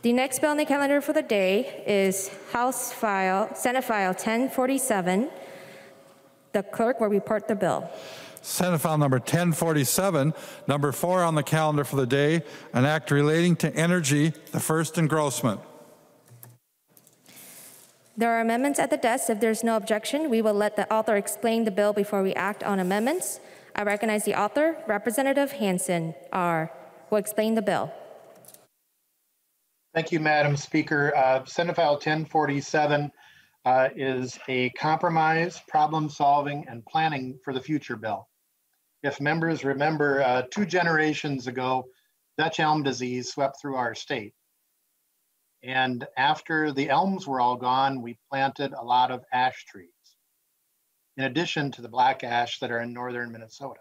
The next bill on the calendar for the day is Senate File 1047. The clerk will report the bill. Senate File number 1047, number 4 on the calendar for the day, an act relating to energy, the first engrossment. There are amendments at the desk. If there's no objection, we will let the author explain the bill before we act on amendments. I recognize the author, Representative Hansen, will explain the bill. Thank you, Madam Speaker. Senate File 1047 is a compromise, problem solving, and planning for the future bill. If members remember, 2 generations ago, Dutch elm disease swept through our state. And after the elms were all gone, we planted a lot of ash trees, in addition to the black ash that are in northern Minnesota.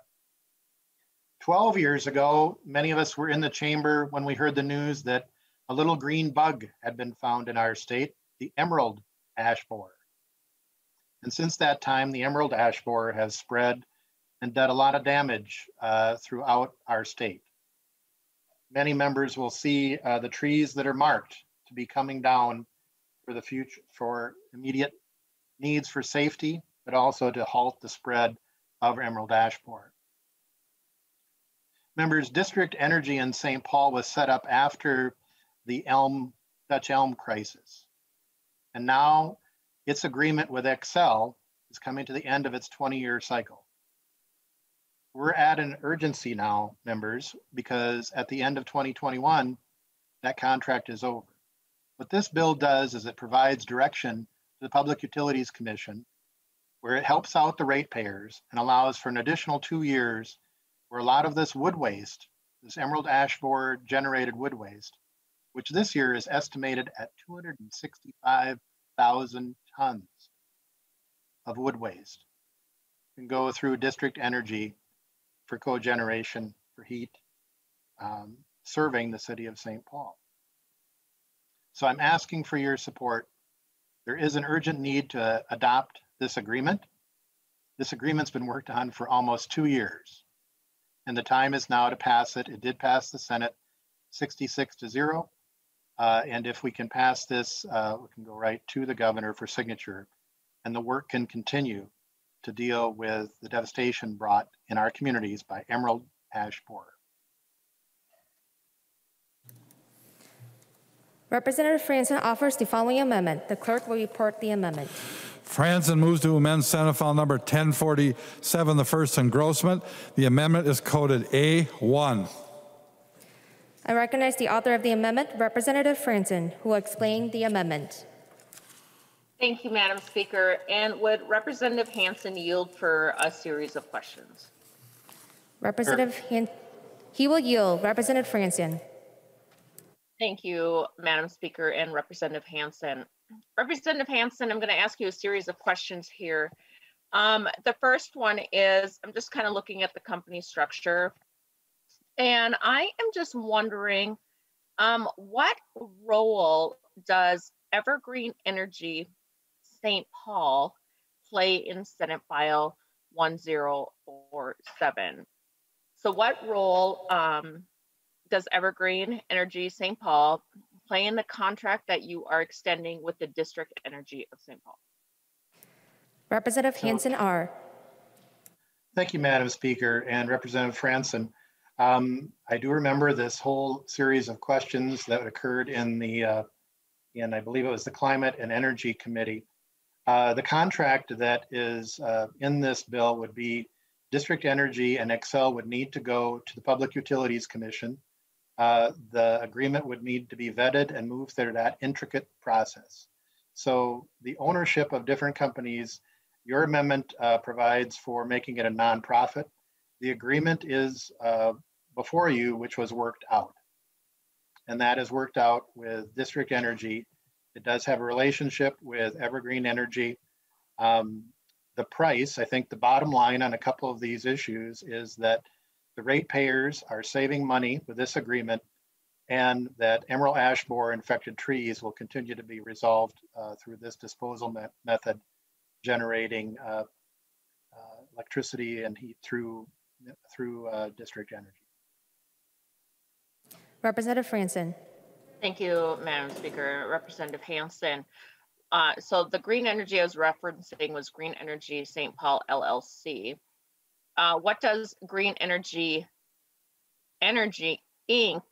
12 years ago, many of us were in the chamber when we heard the news that a little green bug had been found in our state, the emerald ash borer. And since that time, the emerald ash borer has spread and done a lot of damage throughout our state. Many members will see the trees that are marked to be coming down for the future, for immediate needs for safety, but also to halt the spread of emerald ash borer. Members, District Energy in St. Paul was set up after the Dutch elm crisis. And now its agreement with Xcel is coming to the end of its 20-year cycle. We're at an urgency now, members, because at the end of 2021, that contract is over. What this bill does is it provides direction to the Public Utilities Commission, where it helps out the ratepayers and allows for an additional 2 years where a lot of this wood waste, this emerald ash borer generated wood waste, which this year is estimated at 265,000 tons of wood waste, can go through district energy for cogeneration, for heat, serving the city of St. Paul. So I'm asking for your support. There is an urgent need to adopt this agreement. This agreement's been worked on for almost 2 years, and the time is now to pass it. It did pass the Senate 66-0. And if we can pass this, we can go right to the governor for signature, and the work can continue to deal with the devastation brought in our communities by emerald ash borer. Representative Franson offers the following amendment. The clerk will report the amendment. Franson moves to amend Senate File number 1047, the first engrossment. The amendment is coded A1. I recognize the author of the amendment, Representative Franson, who will explain the amendment. Thank you, Madam Speaker. And would Representative Hansen yield for a series of questions? He will yield. Representative Franson. Thank you, Madam Speaker and Representative Hansen. Representative Hansen, I'm going to ask you a series of questions here. The first one is, I'm just kind of looking at the company structure, and I am just wondering, what role does Evergreen Energy St. Paul play in Senate File 1047? So what role does Evergreen Energy St. Paul play in the contract that you are extending with the District Energy of St. Paul? Representative Hansen R. Thank you, Madam Speaker, and Representative Franson. I do remember this whole series of questions that occurred in the, I believe it was the Climate and Energy Committee. The contract that is in this bill would be District Energy and Xcel would need to go to the Public Utilities Commission. The agreement would need to be vetted and move through that intricate process. So the ownership of different companies, your amendment provides for making it a nonprofit. The agreement is before you, which was worked out. And that is worked out with District Energy. It does have a relationship with Evergreen Energy. The price, I think the bottom line on a couple of these issues is that the ratepayers are saving money with this agreement, and that emerald ash borer infected trees will continue to be resolved through this disposal method, generating electricity and heat through District Energy. Representative Franson. Thank you, Madam Speaker. Representative Hansen. So the green energy I was referencing was Green Energy St. Paul LLC. What does Green Energy Inc.,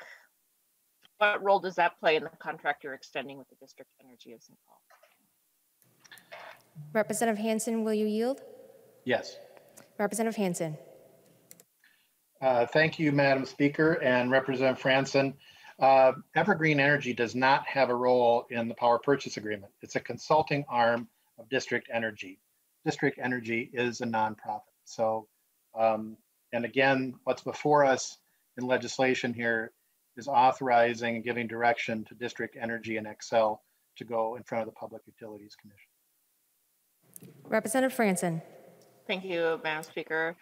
what role does that play in the contract you're extending with the District Energy of St. Paul? Representative Hansen, will you yield? Yes. Representative Hansen. Thank you, Madam Speaker and Representative Franson. Evergreen Energy does not have a role in the power purchase agreement. It's a consulting arm of District Energy. District Energy is a nonprofit. So, and again, what's before us in legislation here is authorizing and giving direction to District Energy and Xcel to go in front of the Public Utilities Commission. Representative Franson. Thank you, Madam Speaker.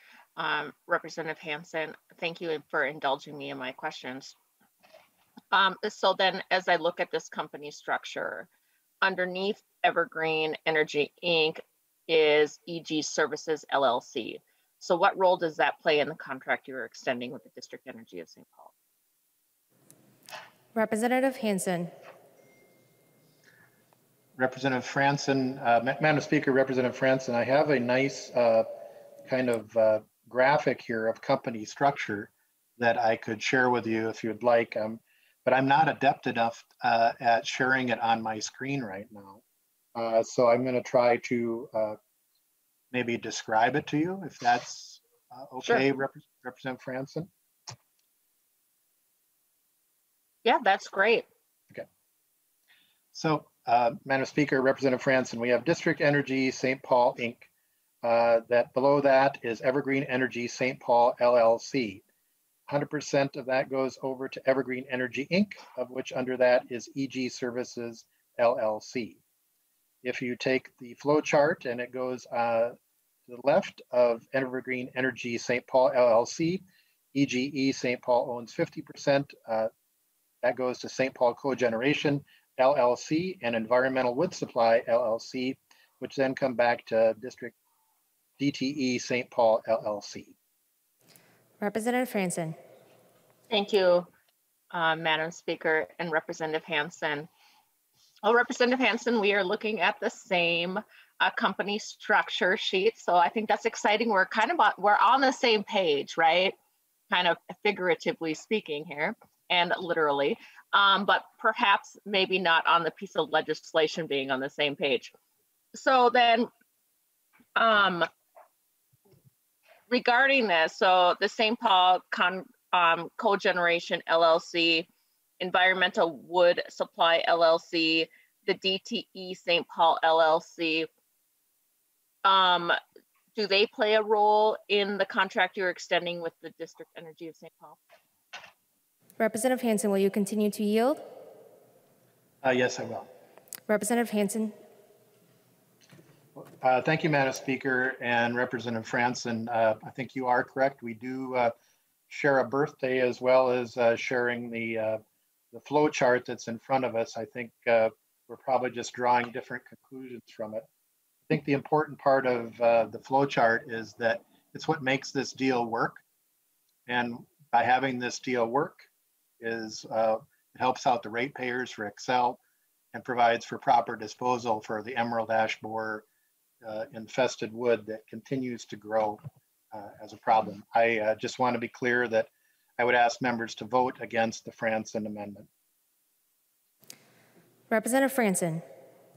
Representative Hansen, thank you for indulging me in my questions. So then, as I look at this company structure, underneath Evergreen Energy Inc. is EG Services LLC. So what role does that play in the contract you're extending with the District Energy of St. Paul? Representative Hansen. Representative Franson, Madam Speaker, Representative Franson, I have a nice kind of graphic here of company structure that I could share with you if you'd like, but I'm not adept enough at sharing it on my screen right now. So I'm going to try to maybe describe it to you if that's okay, sure. Representative Franson? Yeah, that's great. Okay. So, Madam Speaker, Representative Franson, we have District Energy St. Paul Inc. That below that is Evergreen Energy St. Paul LLC. 100% of that goes over to Evergreen Energy Inc., of which under that is EG Services LLC. If you take the flow chart and it goes to the left of Evergreen Energy St. Paul LLC, EGE St. Paul owns 50%. That goes to St. Paul Cogeneration LLC and Environmental Wood Supply LLC, which then come back to District DTE St. Paul LLC. Representative Franson. Thank you, Madam Speaker and Representative Hansen. Well, Representative Hansen, we are looking at the same company structure sheet, so I think that's exciting. We're on the same page, right? Kind of figuratively speaking here, and literally, but perhaps maybe not on the piece of legislation being on the same page. So then, regarding this, so the St. Paul Cogeneration LLC, Environmental Wood Supply LLC, the DTE St. Paul LLC, do they play a role in the contract you're extending with the District Energy of St. Paul? Representative Hansen, will you continue to yield? Yes, I will. Representative Hansen. Thank you, Madam Speaker and Representative Franson. I think you are correct. We do share a birthday as well as sharing the flow chart that's in front of us. I think we're probably just drawing different conclusions from it. I think the important part of the flow chart is that it's what makes this deal work. And by having this deal work is it helps out the ratepayers for Xcel and provides for proper disposal for the emerald ash borer infested wood that continues to grow as a problem. I just want to be clear that I would ask members to vote against the Franson amendment. Representative Franson.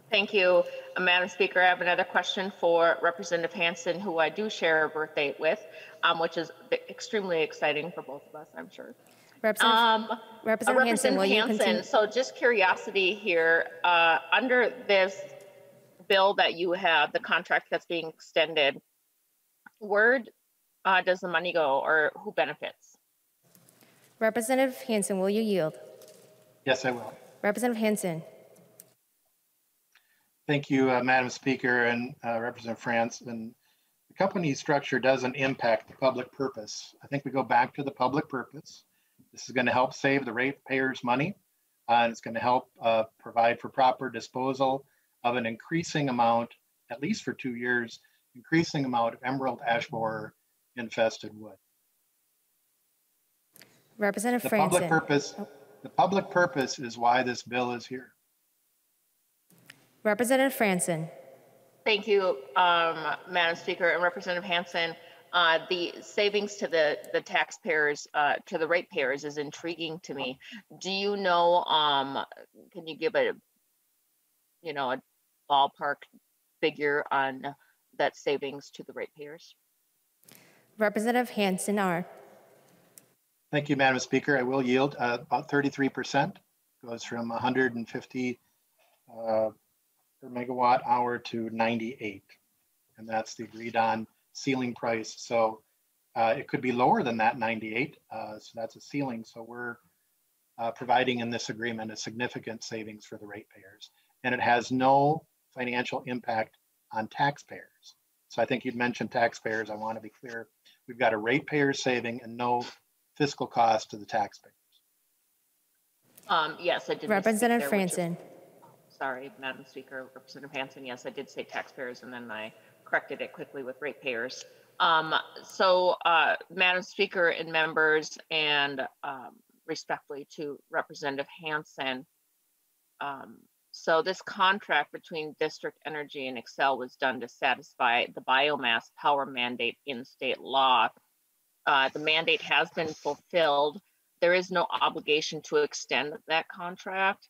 Thank you, Madam Speaker. I have another question for Representative Hansen, who I do share a birthday with, which is extremely exciting for both of us, I'm sure. Representative Hansen, will you continue? So just curiosity here, under this bill that you have, the contract that's being extended, where does the money go, or who benefits? Representative Hansen, will you yield? Yes, I will. Representative Hansen. Thank you, Madam Speaker and Representative Franson. The company structure doesn't impact the public purpose. I think we go back to the public purpose. This is going to help save the ratepayers money, and it's going to help provide for proper disposal of an increasing amount, at least for 2 years, increasing amount of emerald ash borer infested wood. Representative The Franson. public purpose, The public purpose is why this bill is here. Representative Franson. Thank you, Madam Speaker, and Representative Hansen. The savings to the taxpayers, to the ratepayers, is intriguing to me. Do you know? Can you give a ballpark figure on that savings to the ratepayers? Representative Hansen R. Thank you, Madam Speaker. I will yield. About 33% goes from 150 per megawatt hour to 98. And that's the agreed on ceiling price. So it could be lower than that 98. So that's a ceiling. So we're providing in this agreement a significant savings for the ratepayers. And it has no financial impact on taxpayers. So I think you'd mentioned taxpayers. I want to be clear. We've got a ratepayer saving and no fiscal cost to the taxpayers. Yes, I did. Representative Franson. Sorry, Madam Speaker, Representative Hansen. Yes, I did say taxpayers, and then I corrected it quickly with ratepayers. Madam Speaker and members, and respectfully to Representative Hansen. So this contract between District Energy and Xcel was done to satisfy the biomass power mandate in state law. The mandate has been fulfilled. There is no obligation to extend that contract,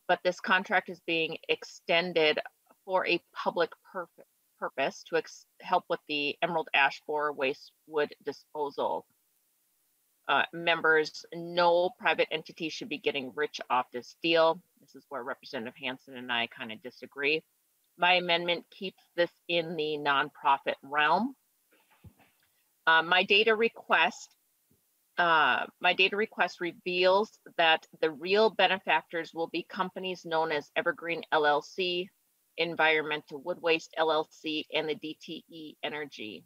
but this contract is being extended for a public purpose to help with the Emerald Ash Borer waste wood disposal. Members, no private entity should be getting rich off this deal. This is where Representative Hansen and I kind of disagree. My amendment keeps this in the nonprofit realm. My data request reveals that the real benefactors will be companies known as Evergreen LLC, Environmental Wood Waste LLC, and the DTE Energy.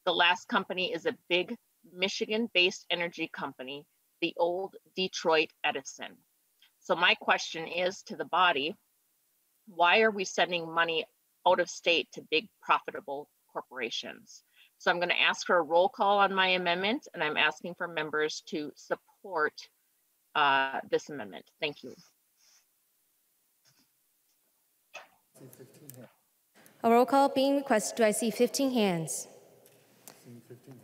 The last company is a big Michigan-based energy company, the old Detroit Edison. So my question is to the body, why are we sending money out of state to big profitable corporations? So I'm going to ask for a roll call on my amendment, and I'm asking for members to support this amendment. Thank you. A roll call being requested. Do I see 15 hands?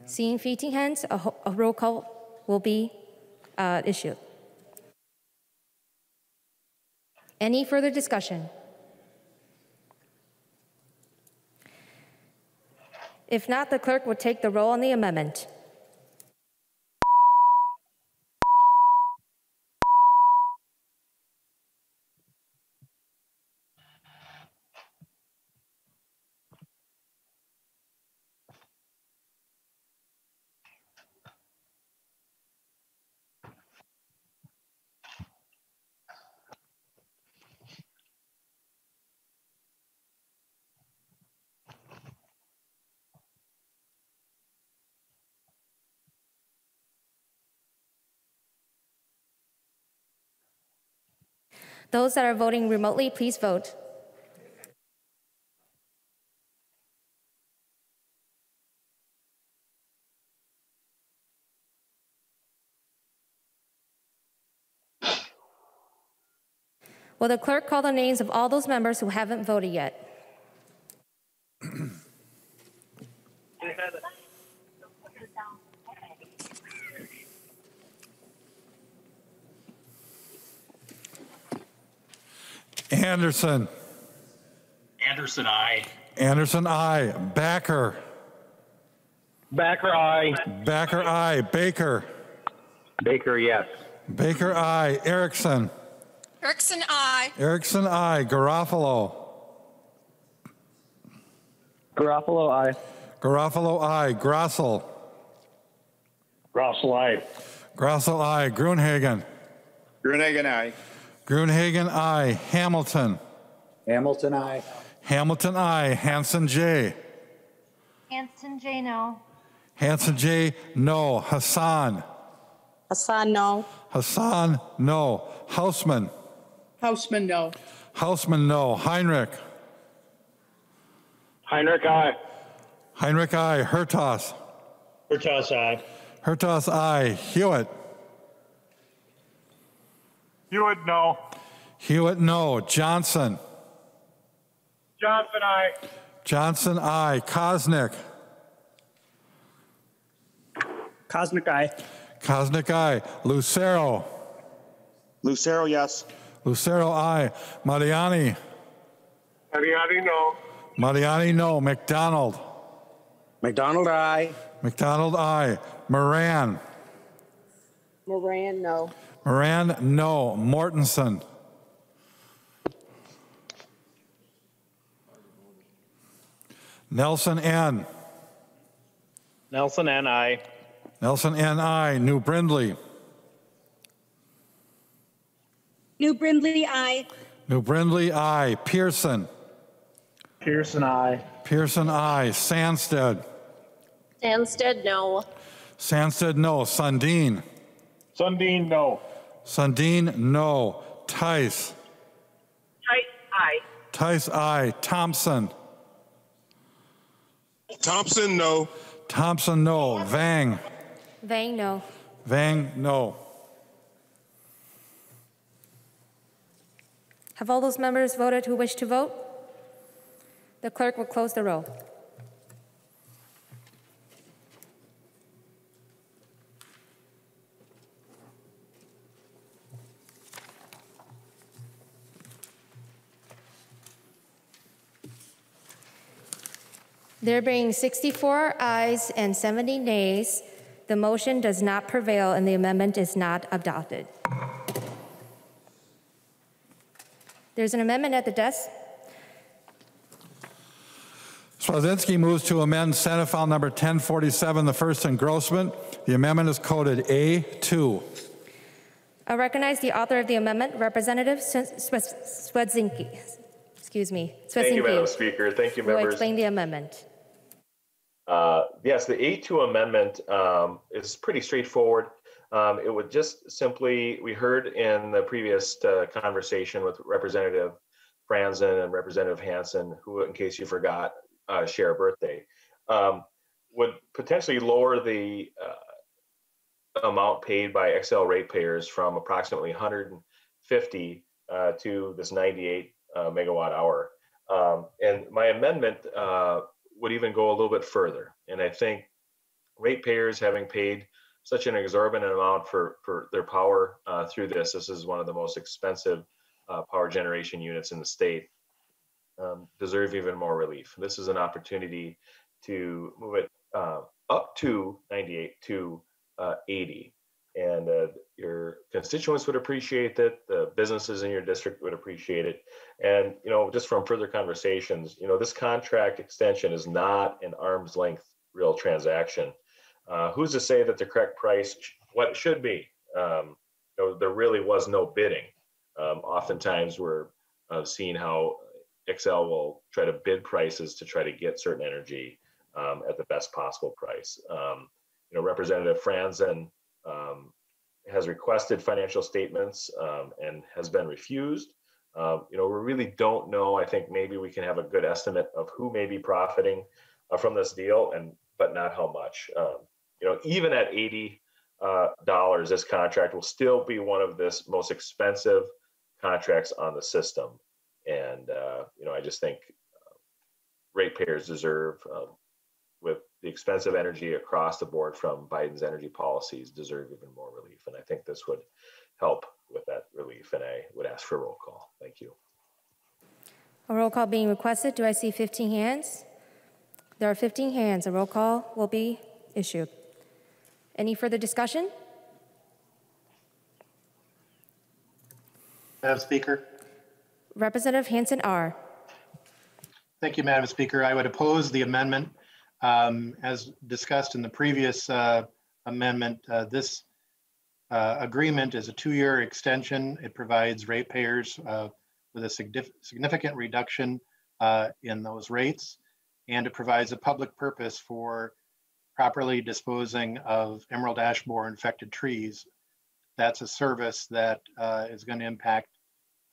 Seeing 15 hands, a roll call will be issued. Any further discussion? If not, the clerk will take the roll on the amendment. Those that are voting remotely, please vote. Will the clerk call the names of all those members who haven't voted yet? Anderson. Anderson, aye. Anderson, aye. Backer. Backer, aye. Backer, aye. Baker. Baker, yes. Baker, aye. Erickson. Erickson, aye. Erickson, aye. Garofalo. Garofalo, aye. Garofalo, aye. Grossel. Grossel, aye. Grossel, aye. Gruenhagen. Gruenhagen, aye. Gruenhagen, aye. Hamilton. Hamilton, aye. Hamilton, aye. Hanson, J. Hanson J, no. Hanson, J, no. Hassan. Hassan, no. Hassan, no. Hausman. Hausman, no. Hausman, no. Heinrich. Heinrich, aye. Heinrich, aye. Hertas. Hertas, aye. Hertas, aye. Hewitt. Hewitt, no. Hewitt, no. Johnson. Johnson, aye. Johnson, aye. Kosnick. Cosmic, aye. Kosnick, aye. Lucero. Lucero, yes. Lucero, aye. Mariani. Mariani, no. Mariani, no. McDonald. McDonald, aye. McDonald, aye. Moran. Moran, no. Moran, no. Mortensen. Nelson, N. Nelson, and I. Nelson, N, I. New Brindley. New Brindley, aye. New Brindley, I. Pearson. Pearson, aye. Pearson, I. Sandsted. Sandsted, no. Sandsted, no. Sundin. Sundin, no. Sundin, no. Tice. Tice, aye. Tice, I. Thompson. Thompson, no. Thompson, no. Vang. Vang, no. Vang, no. Have all those members voted who wish to vote? The clerk will close the roll. There being 64 ayes and 70 nays, the motion does not prevail and the amendment is not adopted. There's an amendment at the desk. Swedzinski moves to amend Senate File number 1047, the first engrossment. The amendment is coded A2. I recognize the author of the amendment, Representative Swedzinski. Excuse me. Thank you, Madam Speaker. Thank you, Will members. explain the amendment. Yes, the A2 amendment is pretty straightforward. It would just simply, we heard in the previous conversation with Representative Franzen and Representative Hansen, who, in case you forgot, share a birthday, would potentially lower the amount paid by XL ratepayers from approximately 150 to this 98 megawatt hour. And my amendment would even go a little bit further. And I think ratepayers, having paid such an exorbitant amount for their power through this is one of the most expensive power generation units in the state, deserve even more relief. This is an opportunity to move it up to 98 to 80. And your constituents would appreciate it. The businesses in your district would appreciate it. And, just from further conversations, this contract extension is not an arm's length real transaction. Who's to say that the correct price, what it should be? There really was no bidding. Oftentimes we're seeing how XL will try to bid prices to try to get certain energy at the best possible price. Representative Franzen has requested financial statements and has been refused. We really don't know. I think maybe we can have a good estimate of who may be profiting from this deal, but not how much. Even at $80, this contract will still be one of the most expensive contracts on the system. And, I just think ratepayers deserve, with the expensive energy across the board from Biden's energy policies, deserve even more relief. And I think this would help with that relief. And I would ask for a roll call. Thank you. A roll call being requested. Do I see 15 hands? There are 15 hands. A roll call will be issued. Any further discussion? Madam Speaker. Representative Hansen R. Thank you, Madam Speaker. I would oppose the amendment. As discussed in the previous amendment, this agreement is a 2-year extension. It provides ratepayers with a significant reduction in those rates, and it provides a public purpose for properly disposing of emerald ash borer infected trees. That's a service that is going to impact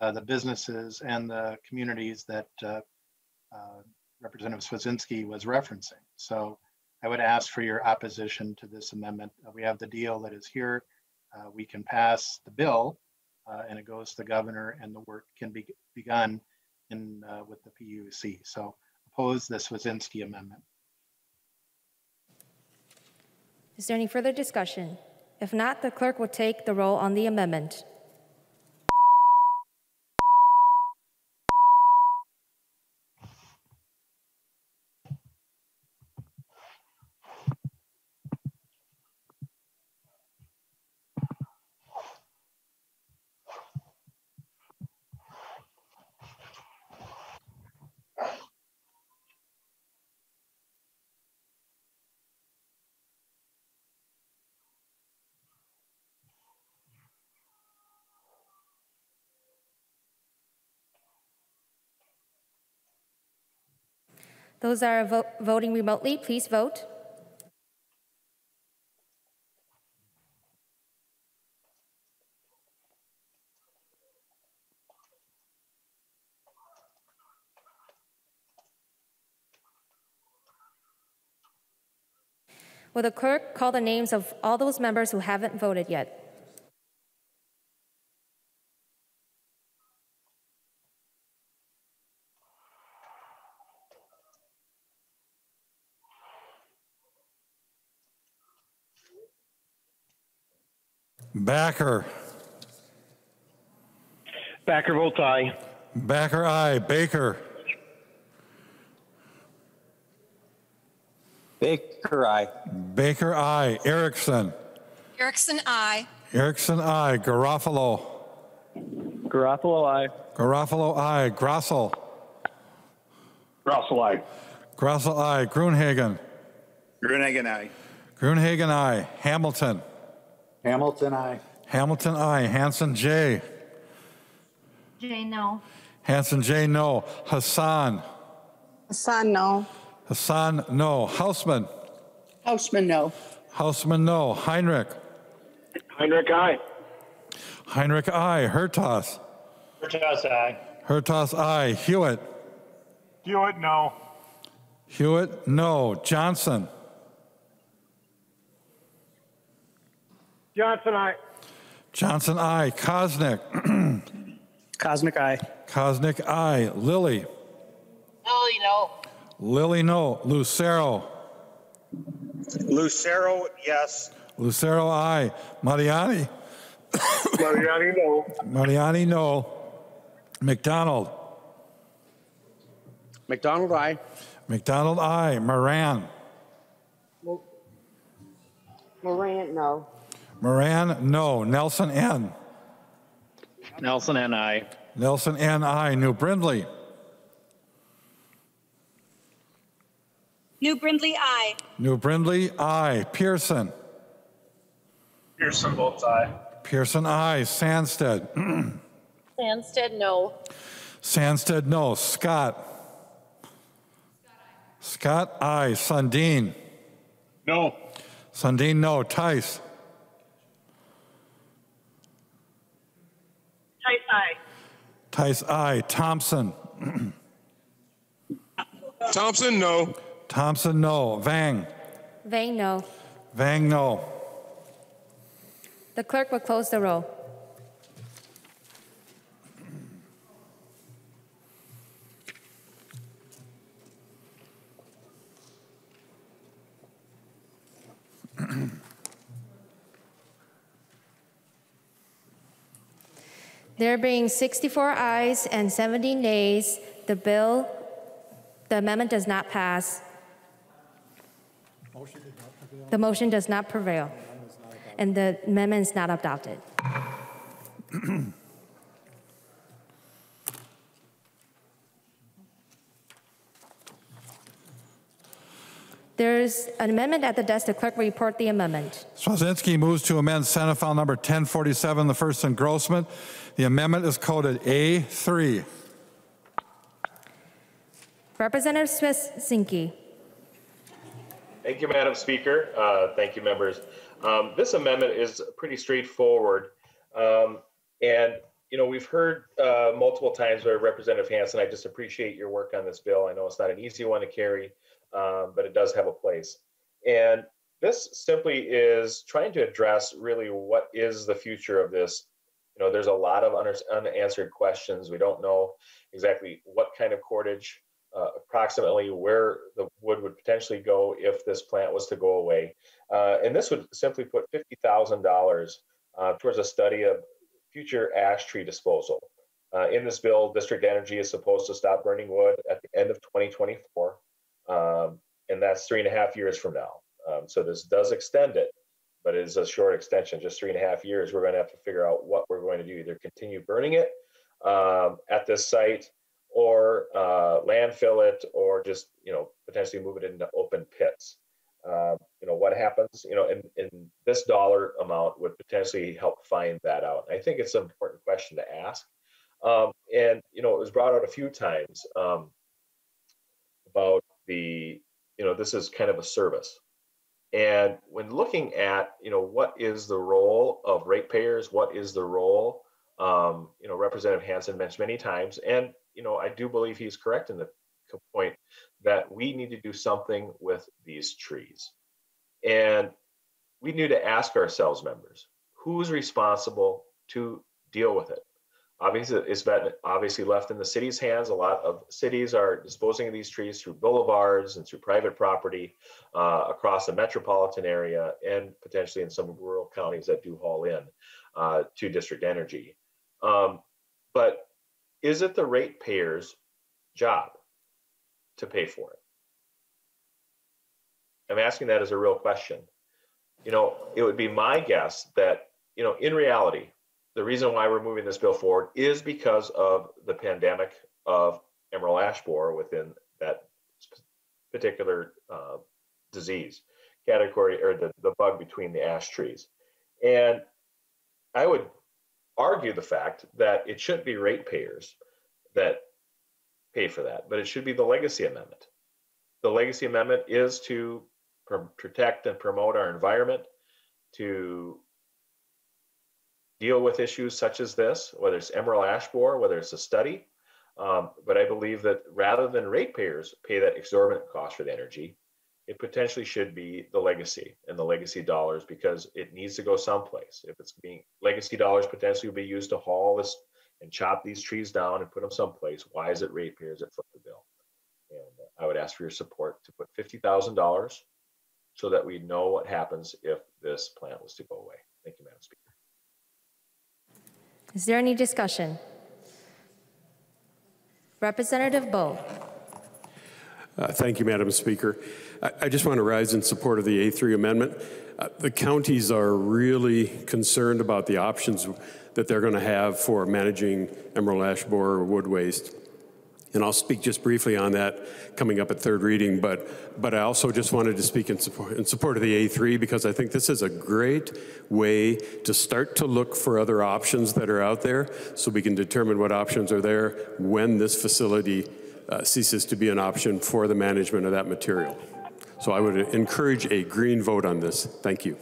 the businesses and the communities that Representative Swedzinski was referencing. So I would ask for your opposition to this amendment. We have the deal that is here. We can pass the bill and it goes to the governor, and the work can be begun with the PUC. So oppose this Wazinski amendment. Is there any further discussion? If not, the clerk will take the roll on the amendment. Those that are voting remotely, please vote. Will the clerk call the names of all those members who haven't voted yet? Backer. Backer votes aye. Backer, aye. Baker. Baker, aye. Baker, aye. Erickson. Erickson, aye. Erickson, aye. Garofalo. Garofalo, aye. Garofalo, aye. Grossel. Grossel, aye. Grossel, aye. Gruenhagen. Gruenhagen, aye. Gruenhagen, aye. Hamilton. Hamilton, aye. Hamilton, aye. Hanson, J. J, no. Hanson, J, no. Hassan. Hassan, no. Hassan, no. Hausman. Hausman, no. Hausman, no. Heinrich. Heinrich, aye. Heinrich, aye. Hertas. Hertas, aye. Hertas, aye. Hewitt. Hewitt, no. Hewitt, no. Johnson. Johnson, aye. Johnson, aye. Kosnick. Kosnick, aye. Kosnick, aye. Lilly. Lily, no. Lilly, no. Lucero. Lucero, yes. Lucero, aye. Mariani. Mariani, no. Mariani, no. McDonald. McDonald, aye. McDonald, aye. Moran. Moran, no. Moran, no. Nelson, N. Nelson, and aye. Nelson, N, aye. New Brindley. New Brindley, aye. New Brindley, aye. Pearson. Pearson votes aye. Pearson, aye. Sandsted. Sandsted, no. Sandsted, no. Scott. Scott, aye. Sundin. No. Sundin, no. Tice. Tice, aye. Tice, aye. Thompson. Thompson, no. Thompson, no. Vang. Vang, no. Vang, no. The clerk will close the roll. There being 64 ayes and 70 nays, the amendment does not pass. The motion does not prevail, and the amendment is not adopted. There's an amendment at the desk. The clerk will report the amendment. Swazinski moves to amend Senate File Number 1047, the first engrossment. The amendment is coded A3. Representative Swazinski. Thank you, Madam Speaker. Thank you, members. This amendment is pretty straightforward. And, you know, we've heard multiple times by Representative Hansen, I just appreciate your work on this bill. I know it's not an easy one to carry, but it does have a place. And this simply is trying to address really what is the future of this there's a lot of unanswered questions. We don't know exactly what kind of cordage, approximately where the wood would potentially go if this plant was to go away. And this would simply put $50,000 towards a study of future ash tree disposal. In this bill, District Energy is supposed to stop burning wood at the end of 2024, and that's 3.5 years from now. So this does extend it, but it is a short extension, just 3.5 years. We're going to have to figure out what we're going to do, either continue burning it at this site, or landfill it, or just potentially move it into open pits. What happens, and this dollar amount would potentially help find that out. I think it's an important question to ask. And it was brought out a few times about the, this is kind of a service. And when looking at, what is the role of ratepayers, what is the role, Representative Hansen mentioned many times, and, I do believe he's correct in the point that we need to do something with these trees. And we need to ask ourselves, members, who's responsible to deal with it? Obviously, it's been obviously left in the city's hands. A lot of cities are disposing of these trees through boulevards and through private property across the metropolitan area, and potentially in some rural counties that do haul in to District Energy. But is it the ratepayers' job to pay for it? I'm asking that as a real question. It would be my guess that, in reality, the reason why we're moving this bill forward is because of the pandemic of emerald ash borer within that particular disease category, or the bug between the ash trees. And I would argue the fact that it shouldn't be ratepayers that pay for that, but it should be the legacy amendment. The legacy amendment is to protect and promote our environment, to deal with issues such as this, whether it's emerald ash borer, whether it's a study. But I believe that rather than ratepayers pay that exorbitant cost for the energy, it potentially should be the legacy and the legacy dollars, because it needs to go someplace. If it's being legacy dollars potentially will be used to haul this and chop these trees down and put them someplace, why is it ratepayers that foot the bill? And I would ask for your support to put $50,000 so that we know what happens if this plant was to go away. Thank you, Madam Speaker. Is there any discussion? Representative Bowe. Thank you, Madam Speaker. I just want to rise in support of the A3 amendment. The counties are really concerned about the options that they're going to have for managing emerald ash borer wood waste. And I'll speak just briefly on that coming up at third reading, but I also just wanted to speak in support of the A3, because I think this is a great way to start to look for other options that are out there, so we can determine what options are there when this facility ceases to be an option for the management of that material. So I would encourage a green vote on this. Thank you.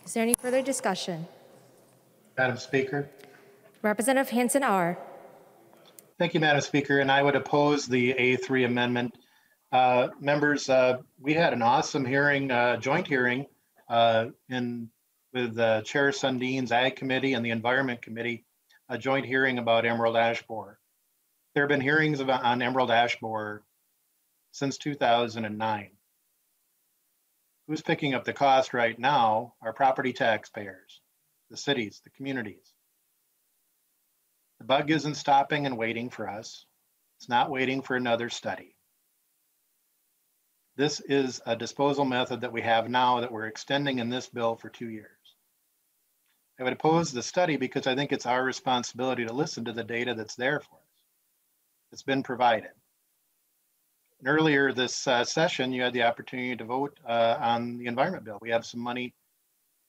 Is there any further discussion? Madam Speaker. Representative Hansen R. Thank you, Madam Speaker, and I would oppose the A3 amendment. Members, we had an awesome hearing, joint hearing with Chair Sundin's Ag Committee and the Environment Committee, a joint hearing about emerald ash borer. There have been hearings on emerald ash borer since 2009. Who's picking up the cost right now? Our property taxpayers, the cities, the communities. The bug isn't stopping and waiting for us. It's not waiting for another study. This is a disposal method that we have now that we're extending in this bill for 2 years. I would oppose the study because I think it's our responsibility to listen to the data that's there for us. It's been provided. And earlier this session, you had the opportunity to vote on the environment bill. We have some money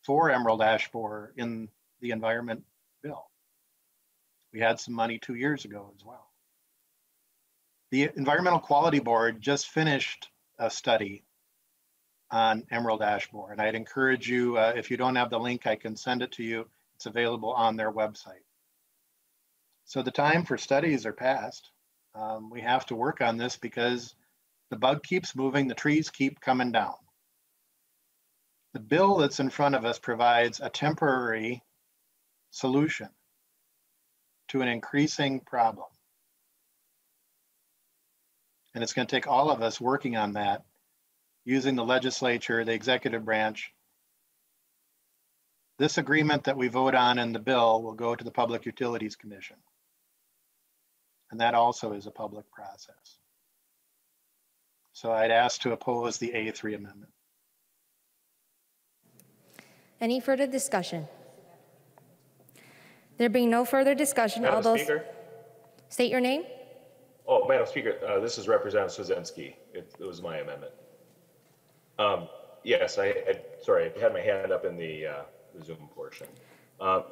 for emerald ash borer in the environment bill. We had some money 2 years ago as well. The Environmental Quality Board just finished a study on emerald ash borer, and I'd encourage you, if you don't have the link, I can send it to you. It's available on their website. So the time for studies are past. We have to work on this because the bug keeps moving, the trees keep coming down. The bill that's in front of us provides a temporary solution to an increasing problem. And it's going to take all of us working on that, using the legislature, the executive branch. This agreement that we vote on in the bill will go to the Public Utilities Commission. And that also is a public process. So I'd ask to oppose the A3 amendment. Any further discussion? There being no further discussion, all Madam those... Speaker? State your name. Oh, Madam Speaker, this is Representative Swazinski. It was my amendment. Yes, sorry, I had my hand up in the Zoom portion.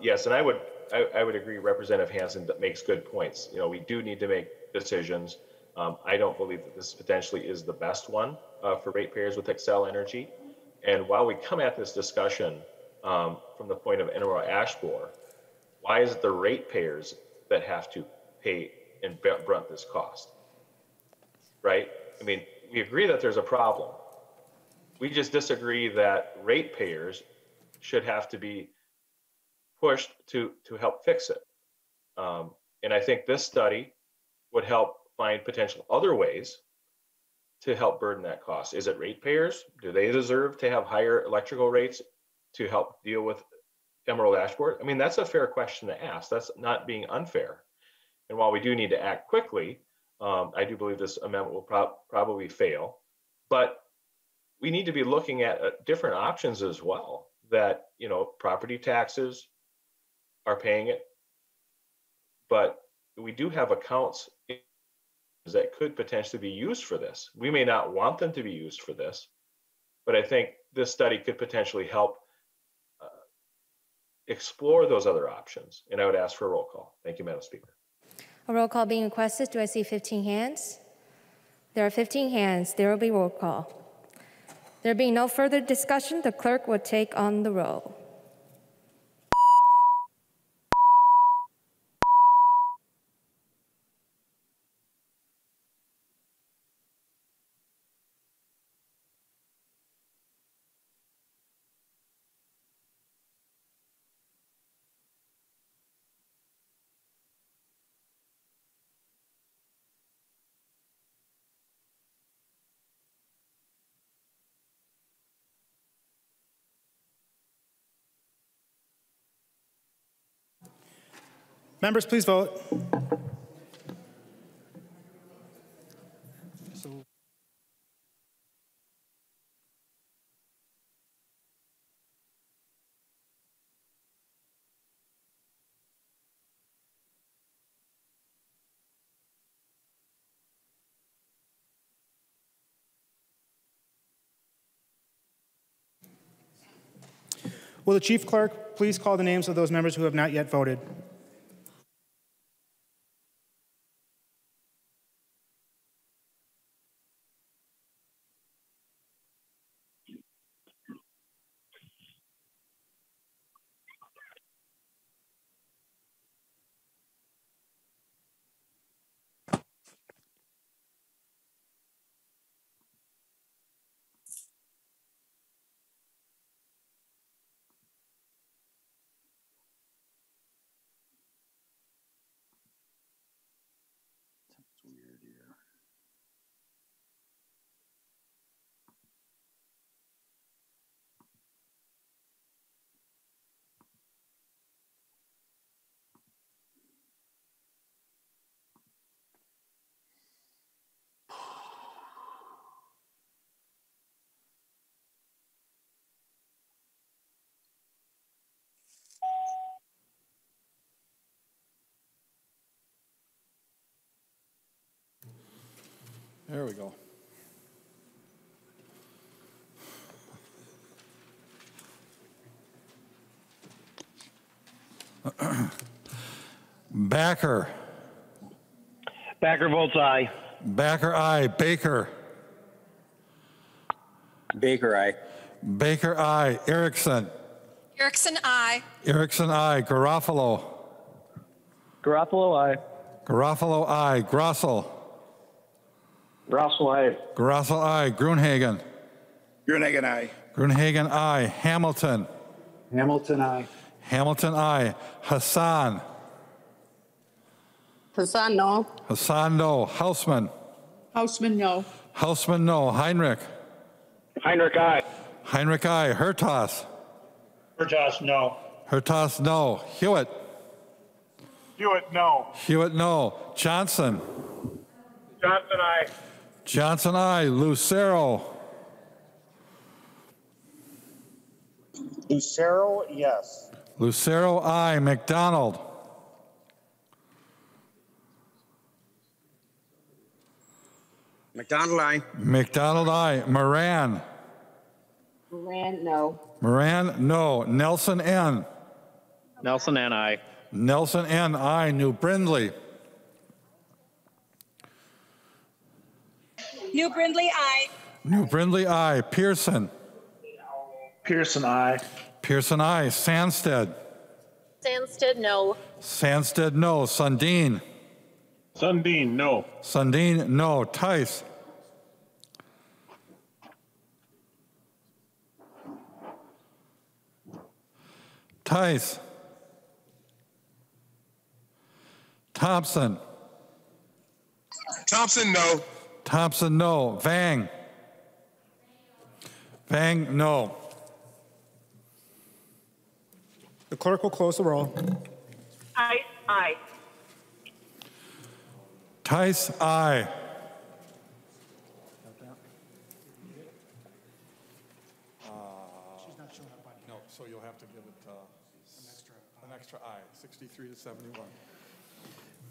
Yes, and I would agree. Representative Hansen makes good points. You know, we do need to make decisions. I don't believe that this potentially is the best one for ratepayers with Xcel Energy. And while we come at this discussion from the point of Enora-Ashbore, why is it the ratepayers that have to pay and brunt this cost? Right? I mean, we agree that there's a problem. We just disagree that ratepayers should have to be pushed to help fix it. And I think this study would help find potential other ways to help burden that cost. Is it ratepayers? Do they deserve to have higher electrical rates to help deal with Emerald-Ashbore? I mean, that's a fair question to ask. That's not being unfair. And while we do need to act quickly, I do believe this amendment will probably fail. But we need to be looking at different options as well. That, you know, property taxes are paying it, but we do have accounts that could potentially be used for this. We may not want them to be used for this, but I think this study could potentially help explore those other options. And I would ask for a roll call. Thank you, Madam Speaker. A roll call being requested. Do I see 15 hands? There are 15 hands. There will be roll call. There being no further discussion, the clerk will take on the roll. Members, please vote. Will the Chief Clerk please call the names of those members who have not yet voted? There we go. Backer. Backer votes aye. Backer, aye. Baker. Baker, aye. Baker, aye. Erickson. Erickson, aye. Erickson, aye. Garofalo. Garofalo, aye. Garofalo, aye. Grossel. Grossel, aye. Grossel, aye. Gruenhagen. Gruenhagen, aye. Gruenhagen, aye. Hamilton. Hamilton, aye. Hamilton, I. Hassan. Hassan, no. Hassan, no. Hausman. Hausman, no. Hausman, no. Heinrich. Heinrich, aye. Heinrich, I. Hertas. Hertas, no. Hertas, no. Hewitt. Hewitt, no. Hewitt, no. Johnson. Johnson, aye. Johnson, I. Lucero. Lucero, yes. Lucero, I. McDonald. McDonald, aye. McDonald, I. Moran. Moran, no. Moran, no. Nelson, N. Nelson and I. Nelson, N. I. New Brindley. New Brindley, I. New Brindley, I. Pearson. Pearson, aye. Pearson, I. Sandsted. Sandsted, no. Sandsted, no. Sundin. Sundin, no. Sundin, no. Tice. Tice. Thompson. Thompson, no. Thompson, no. Vang. Vang, no. The clerk will close the roll. Tice, aye. Tice, aye. No, so you'll have to give it an extra aye, 63 to 71.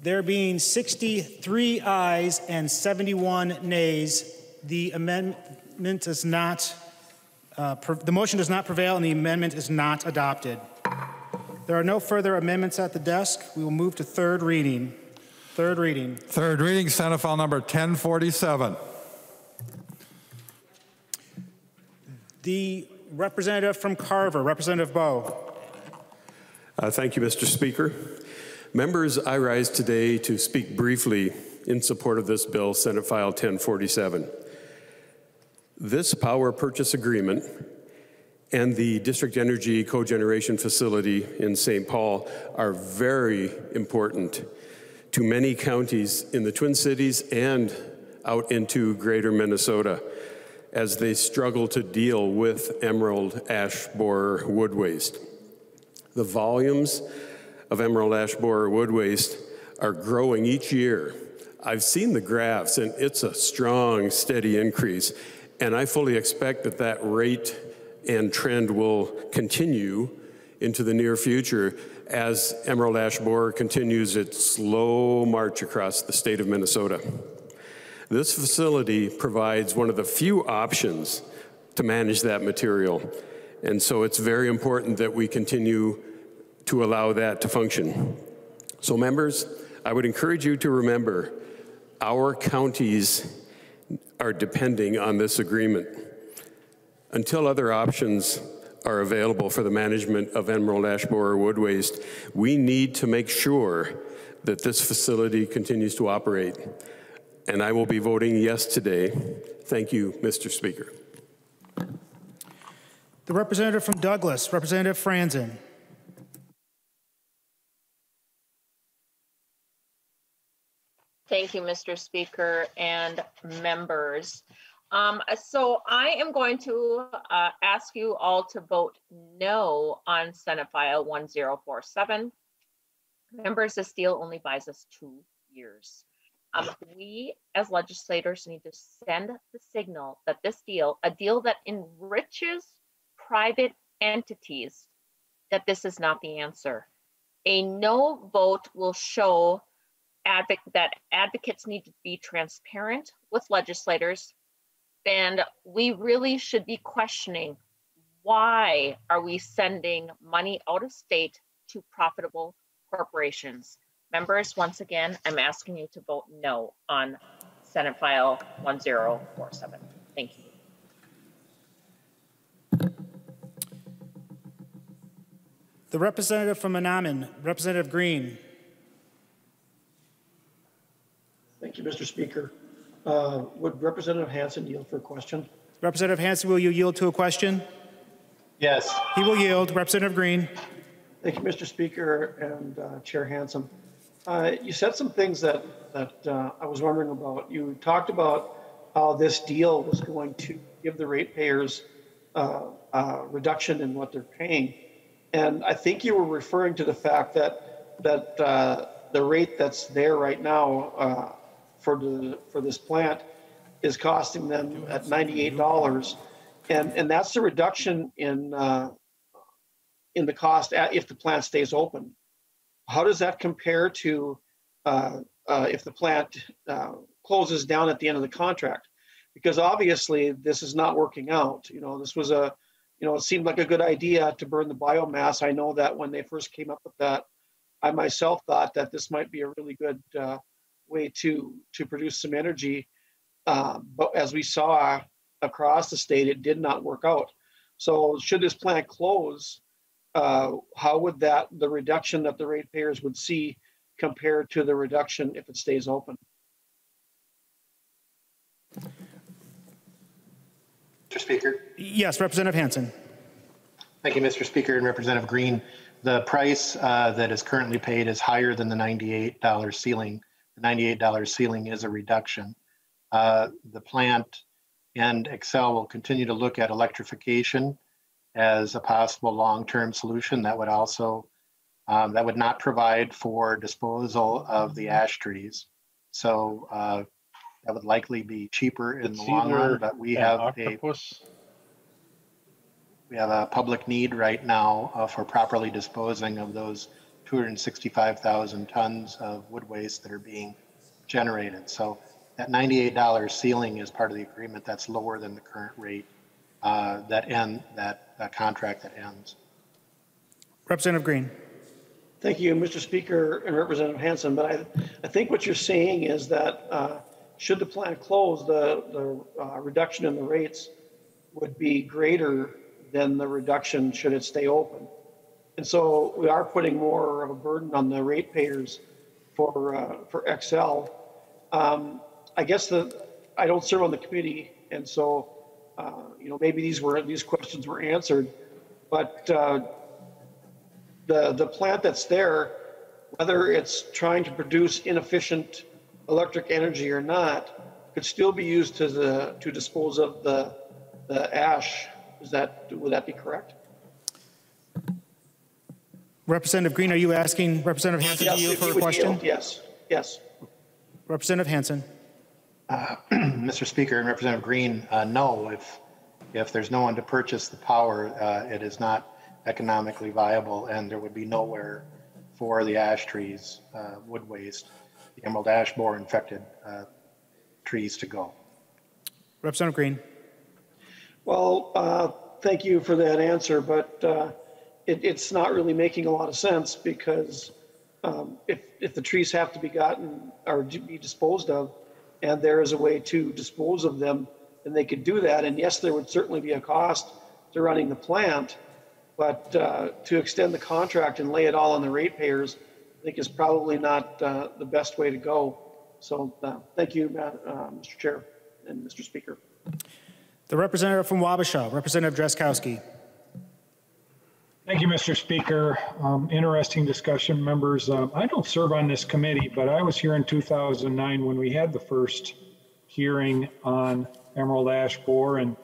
There being 63 ayes and 71 nays, the amendment does not, the motion does not prevail and the amendment is not adopted. There are no further amendments at the desk. We will move to third reading. Third reading. Third reading, Senate File number 1047. The representative from Carver, Representative Bowe. Thank you, Mr. Speaker. Members, I rise today to speak briefly in support of this bill, Senate File 1047. This power purchase agreement and the district energy cogeneration facility in St. Paul are very important to many counties in the Twin Cities and out into greater Minnesota as they struggle to deal with emerald ash borer wood waste. The volumes of emerald ash borer wood waste are growing each year. I've seen the graphs and it's a strong, steady increase. And I fully expect that that rate and trend will continue into the near future as emerald ash borer continues its slow march across the state of Minnesota. This facility provides one of the few options to manage that material. And so it's very important that we continue to allow that to function. So members, I would encourage you to remember our counties are depending on this agreement. Until other options are available for the management of emerald ash borer wood waste, we need to make sure that this facility continues to operate. And I will be voting yes today. Thank you, Mr. Speaker. The representative from Douglas, Representative Franzen. Thank you, Mr. Speaker and members. So I am going to ask you all to vote no on Senate File 1047. Members, this deal only buys us 2 years. We as legislators need to send the signal that this deal, a deal that enriches private entities, that this is not the answer. A no vote will show that advocates need to be transparent with legislators, and we really should be questioning, why are we sending money out of state to profitable corporations? Members, once again, I'm asking you to vote no on Senate File 1047. Thank you. The representative from Menominee, Representative Green. Thank you, Mr. Speaker. Would Representative Hansen yield for a question? Representative Hansen, will you yield to a question? Yes. He will yield. Representative Green. Thank you, Mr. Speaker and Chair Hansen. You said some things that I was wondering about. You talked about how this deal was going to give the ratepayers a reduction in what they're paying. And I think you were referring to the fact that the rate that's there right now for this plant is costing them at $98, and that's the reduction in the cost if the plant stays open. How does that compare to if the plant closes down at the end of the contract? Because obviously this is not working out. You know, this was it seemed like a good idea to burn the biomass. I know that when they first came up with that, I myself thought that this might be a really good way to produce some energy. But as we saw across the state, it did not work out. So should this plant close, how would the reduction that the ratepayers would see compare to the reduction if it stays open? Mr. Speaker. Yes, Representative Hansen. Thank you, Mr. Speaker and Representative Green. The price that is currently paid is higher than the $98 ceiling. The $98 ceiling is a reduction. The plant and Xcel will continue to look at electrification as a possible long-term solution. That would also that would not provide for disposal of the ash trees. So that would likely be cheaper in the long run, but we have a public need right now for properly disposing of those 265,000 tons of wood waste that are being generated. So that $98 ceiling is part of the agreement. That's lower than the current rate that contract that ends. Representative Green. Thank you, Mr. Speaker and Representative Hansen. But I think what you're saying is that should the plant close, the reduction in the rates would be greater than the reduction should it stay open. And so we are putting more of a burden on the ratepayers for Xcel. I guess I don't serve on the committee, and so maybe these questions were answered, but the plant that's there, whether it's trying to produce inefficient electric energy or not, could still be used to dispose of the ash. Would that be correct? Representative Green, are you asking Representative Hansen to yield for a question? Yes. Representative Hansen. Mr. Speaker and Representative Green, no. If there's no one to purchase the power, it is not economically viable, and there would be nowhere for the ash trees, wood waste, the emerald ash borer infected trees to go. Representative Green. Well, thank you for that answer, but it's not really making a lot of sense, because if the trees have to be gotten or be disposed of, and there is a way to dispose of them, then they could do that. And yes, there would certainly be a cost to running the plant, but to extend the contract and lay it all on the ratepayers, I think is probably not the best way to go. So thank you, Mr. Chair and Mr. Speaker. The representative from Wabasha, Representative Drazkowski. Thank you, Mr. Speaker. Interesting discussion, members. I don't serve on this committee, but I was here in 2009 when we had the first hearing on emerald ash borer. And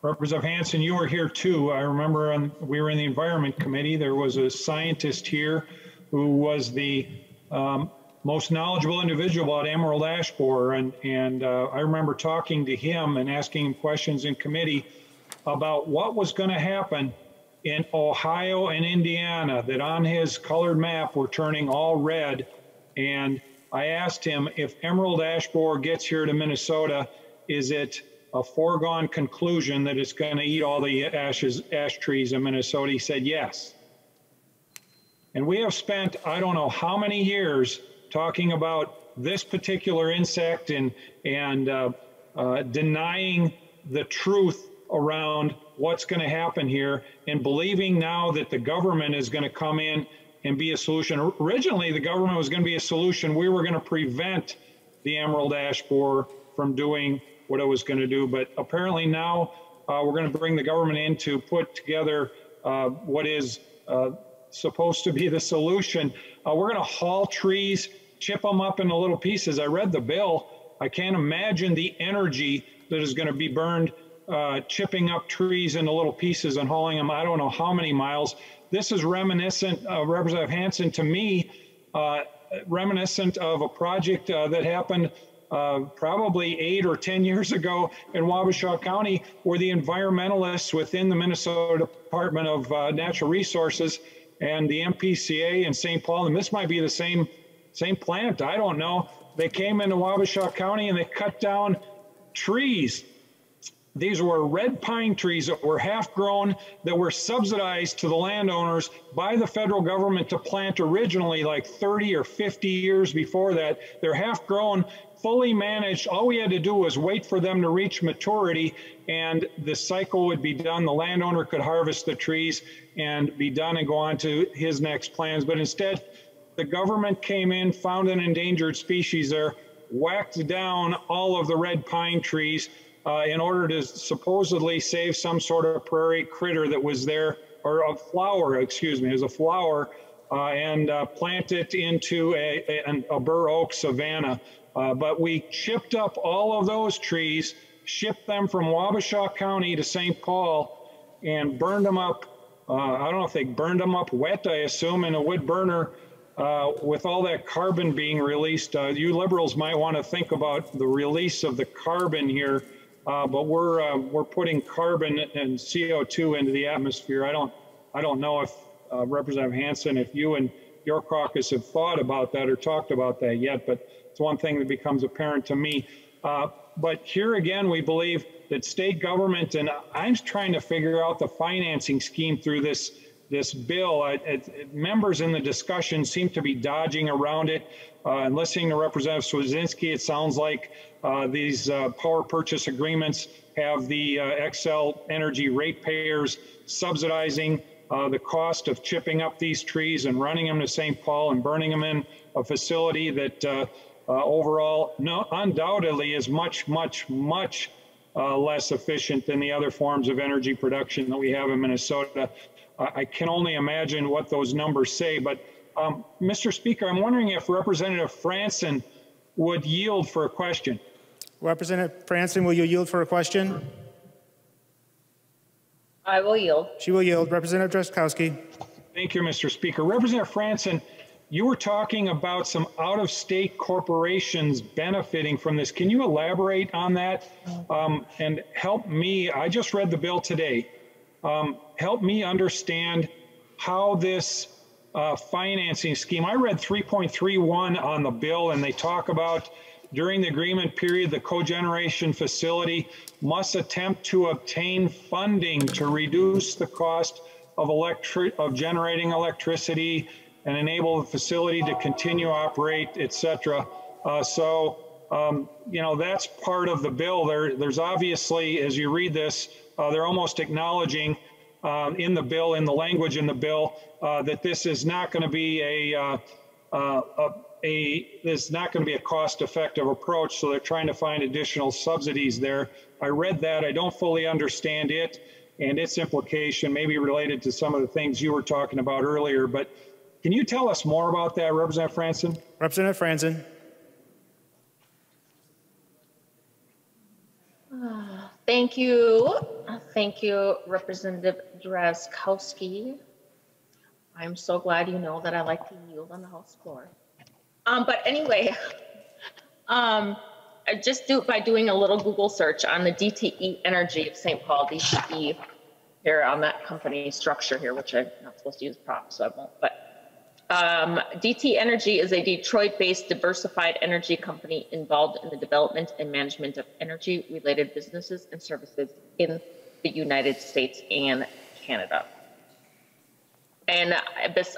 Representative Hansen, you were here too. I remember we were in the Environment Committee. There was a scientist here who was the most knowledgeable individual about emerald ash borer. And I remember talking to him and asking him questions in committee about what was going to happen in Ohio and Indiana, that on his colored map were turning all red. And I asked him, if emerald ash borer gets here to Minnesota, is it a foregone conclusion that it's going to eat all the ash trees in Minnesota? He said yes. And we have spent, I don't know how many years talking about this particular insect and denying the truth around what's going to happen here, and believing now that the government is going to come in and be a solution. Originally, the government was going to be a solution. We were going to prevent the emerald ash borer from doing what it was going to do. But apparently now we're going to bring the government in to put together what is supposed to be the solution. We're going to haul trees, chip them up into little pieces. I read the bill. I can't imagine the energy that is going to be burned chipping up trees into little pieces and hauling them I don't know how many miles. This is reminiscent, Representative Hansen, to me, reminiscent of a project that happened probably 8 or 10 years ago in Wabasha County, where the environmentalists within the Minnesota Department of Natural Resources and the MPCA in St. Paul, and this might be the same plant, I don't know, they came into Wabasha County and they cut down trees. These were red pine trees that were half grown, that were subsidized to the landowners by the federal government to plant originally like 30 or 50 years before that. They're half grown, fully managed. All we had to do was wait for them to reach maturity and the cycle would be done. The landowner could harvest the trees and be done and go on to his next plans. But instead, the government came in, found an endangered species there, whacked down all of the red pine trees, in order to supposedly save some sort of prairie critter that was there, or a flower, excuse me, it was a flower, and plant it into a bur oak savanna. But we chipped up all of those trees, shipped them from Wabasha County to St. Paul, and burned them up. I don't know if they burned them up wet, I assume, in a wood burner. With all that carbon being released, you liberals might want to think about the release of the carbon here. But we're putting carbon and CO2 into the atmosphere. I don't know if Representative Hansen, if you and your caucus have thought about that or talked about that yet, but it's one thing that becomes apparent to me. But here again, we believe that state government, and I'm trying to figure out the financing scheme through this bill. Members in the discussion seem to be dodging around it. And listening to Representative Swedzinski, it sounds like these power purchase agreements have the Xcel Energy ratepayers subsidizing the cost of chipping up these trees and running them to St. Paul and burning them in a facility that overall undoubtedly is much, much, much less efficient than the other forms of energy production that we have in Minnesota. I can only imagine what those numbers say, but Mr. Speaker, I'm wondering if Representative Franson would yield for a question. Representative Franson, will you yield for a question? I will yield. She will yield. Representative Drazkowski. Thank you, Mr. Speaker. Representative Franson, you were talking about some out-of-state corporations benefiting from this. Can you elaborate on that and help me? I just read the bill today. Help me understand how this financing scheme, I read 3.31 on the bill, and they talk about during the agreement period, the cogeneration facility must attempt to obtain funding to reduce the cost of generating electricity and enable the facility to continue to operate, et cetera. You know, that's part of the bill. There's obviously, as you read this, they're almost acknowledging in the bill, in the language in the bill, that this is not going to be a cost-effective approach. So they're trying to find additional subsidies there. I read that. I don't fully understand it and its implication, maybe related to some of the things you were talking about earlier. But can you tell us more about that, Representative Franson? Representative Franson. Thank you. Thank you, Representative Drazkowski. I'm so glad you know that I like to yield on the House floor. But anyway, just by doing a little Google search on the DTE Energy of St. Paul, DTE, here on that company structure here, which I'm not supposed to use props, so I won't. But DTE Energy is a Detroit-based diversified energy company involved in the development and management of energy-related businesses and services in the United States and Canada. And this,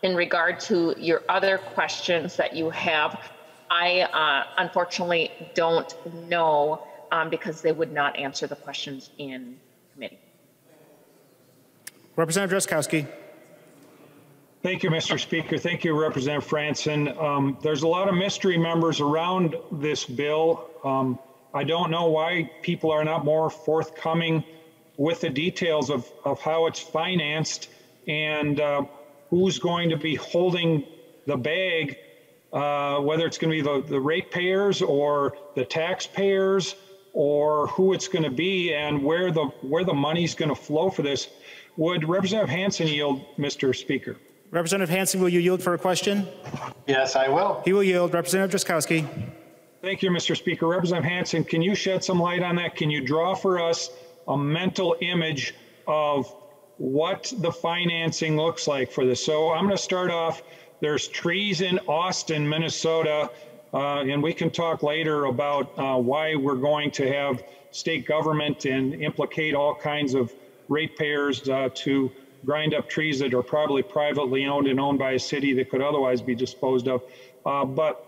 in regard to your other questions that you have, I unfortunately don't know because they would not answer the questions in committee. Representative Drazkowski. Thank you, Mr. Speaker. Thank you, Representative Franson. There's a lot of mystery members around this bill. I don't know why people are not more forthcoming with the details of how it's financed. And who's going to be holding the bag, whether it's going to be the ratepayers or the taxpayers, or who it's going to be, and where the money's going to flow for this. Would Representative Hansen yield, Mr. Speaker? Representative Hansen, will you yield for a question? Yes, I will. He will yield. Representative Drazkowski. Thank you, Mr. Speaker. Representative Hansen, can you shed some light on that? Can you draw for us a mental image of what the financing looks like for this? So I'm going to start off. There's trees in Austin, Minnesota, and we can talk later about why we're going to have state government and implicate all kinds of ratepayers to grind up trees that are probably privately owned and owned by a city that could otherwise be disposed of. But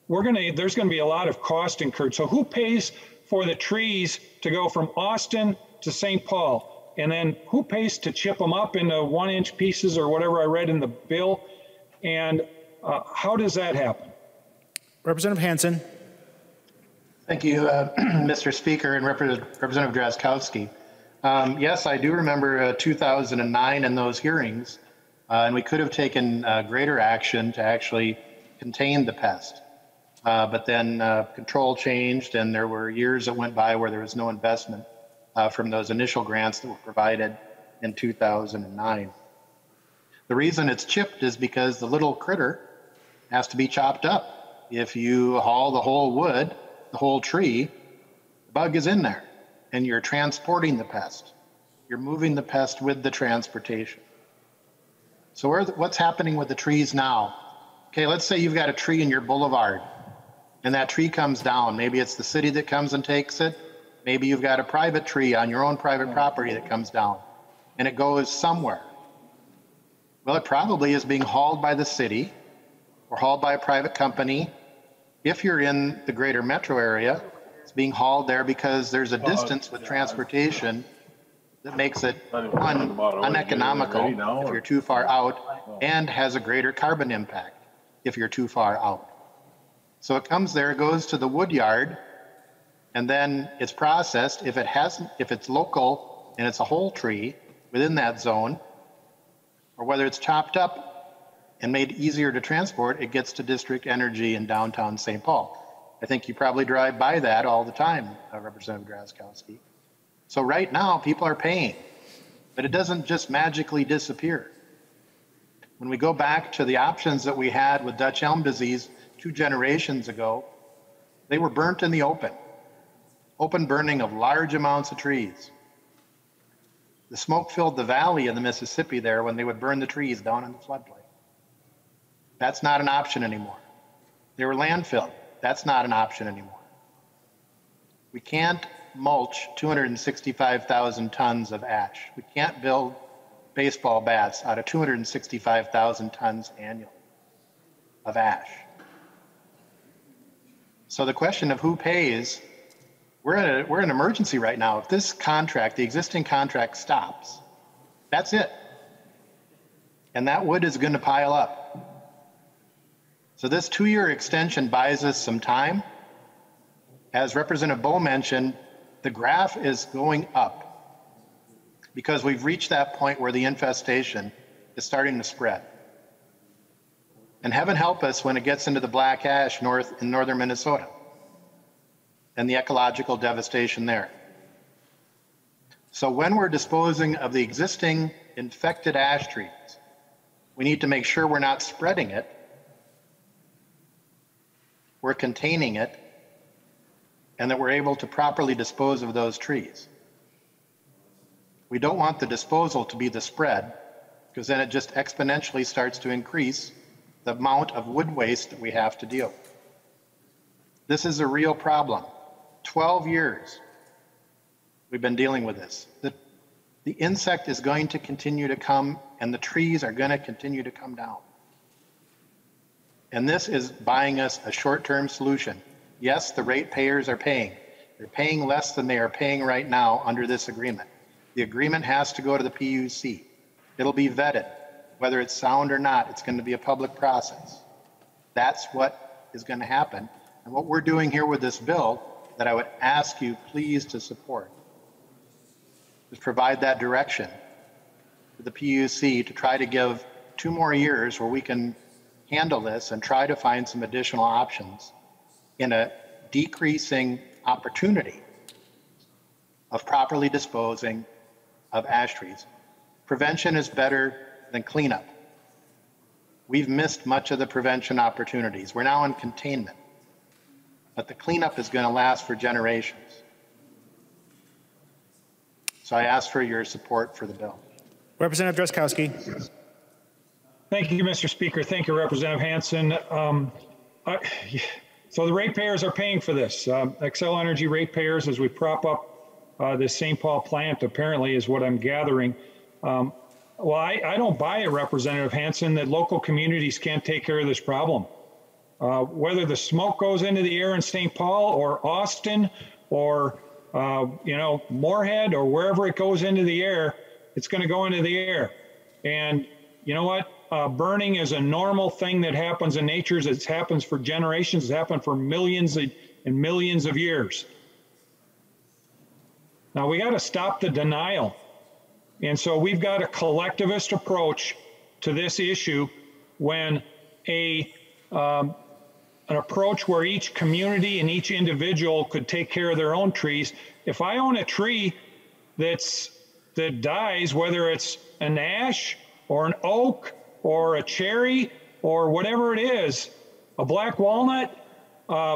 there's going to be a lot of cost incurred. So who pays for the trees to go from Austin to St. Paul? And then who pays to chip them up into 1-inch pieces or whatever I read in the bill? And how does that happen? Representative Hansen. Thank you, Mr. Speaker and Representative Drazkowski. Yes, I do remember 2009 and those hearings, and we could have taken greater action to actually contain the pest. But then control changed, and there were years that went by where there was no investment from those initial grants that were provided in 2009. The reason it's chipped is because the little critter has to be chopped up. If you haul the whole wood, the whole tree, the bug is in there, and you're transporting the pest. You're moving the pest with the transportation. So what's happening with the trees now? Okay, let's say you've got a tree in your boulevard, and that tree comes down. Maybe it's the city that comes and takes it. Maybe you've got a private tree on your own private property that comes down, and it goes somewhere. Well, it probably is being hauled by the city or hauled by a private company. If you're in the greater metro area, it's being hauled there because there's a distance with transportation that makes it uneconomical if you're too far out, and has a greater carbon impact if you're too far out. So it comes there, it goes to the wood yard, and then it's processed. If it's local and it's a whole tree within that zone, or whether it's chopped up and made easier to transport, it gets to District Energy in downtown St. Paul. I think you probably drive by that all the time, Representative Drazkowski. So right now, people are paying, but it doesn't just magically disappear. When we go back to the options that we had with Dutch elm disease 2 generations ago, they were burnt in the open burning of large amounts of trees. The smoke filled the valley in the Mississippi there when they would burn the trees down in the floodplain. That's not an option anymore. They were landfilled. That's not an option anymore. We can't mulch 265,000 tons of ash. We can't build baseball bats out of 265,000 tons annually of ash. So the question of who pays, we're in an emergency right now. If this contract, the existing contract, stops, that's it. And that wood is going to pile up. So this 2-year extension buys us some time. As Representative Bowe mentioned, the graph is going up because we've reached that point where the infestation is starting to spread. And heaven help us when it gets into the black ash in northern Minnesota and the ecological devastation there. So when we're disposing of the existing infected ash trees, we need to make sure we're not spreading it, we're containing it, and that we're able to properly dispose of those trees. We don't want the disposal to be the spread, because then it just exponentially starts to increase the amount of wood waste that we have to deal with. This is a real problem. 12 years we've been dealing with this. The insect is going to continue to come, and the trees are going to continue to come down. And this is buying us a short-term solution. Yes, the ratepayers are paying. They're paying less than they are paying right now under this agreement. The agreement has to go to the PUC. It'll be vetted. Whether it's sound or not, it's going to be a public process. That's what is going to happen. And what we're doing here with this bill that I would ask you please to support is provide that direction to the PUC to try to give 2 more years where we can handle this and try to find some additional options in a decreasing opportunity of properly disposing of ash trees. Prevention is better than cleanup. We've missed much of the prevention opportunities. We're now in containment, but the cleanup is going to last for generations. So I ask for your support for the bill. Representative Drazkowski. Thank you, Mr. Speaker. Thank you, Representative Hansen. So the ratepayers are paying for this. Xcel Energy ratepayers, as we prop up this St. Paul plant, apparently is what I'm gathering. Well, I don't buy it, Representative Hansen, that local communities can't take care of this problem. Whether the smoke goes into the air in St. Paul or Austin or Moorhead or wherever it goes into the air, it's going to go into the air. And you know what? Burning is a normal thing that happens in nature. It happens for generations. It's happened for millions and millions of years. Now we got to stop the denial. And so we've got a collectivist approach to this issue when an approach where each community and each individual could take care of their own trees. If I own a tree that dies, whether it's an ash or an oak or a cherry or whatever it is, a black walnut,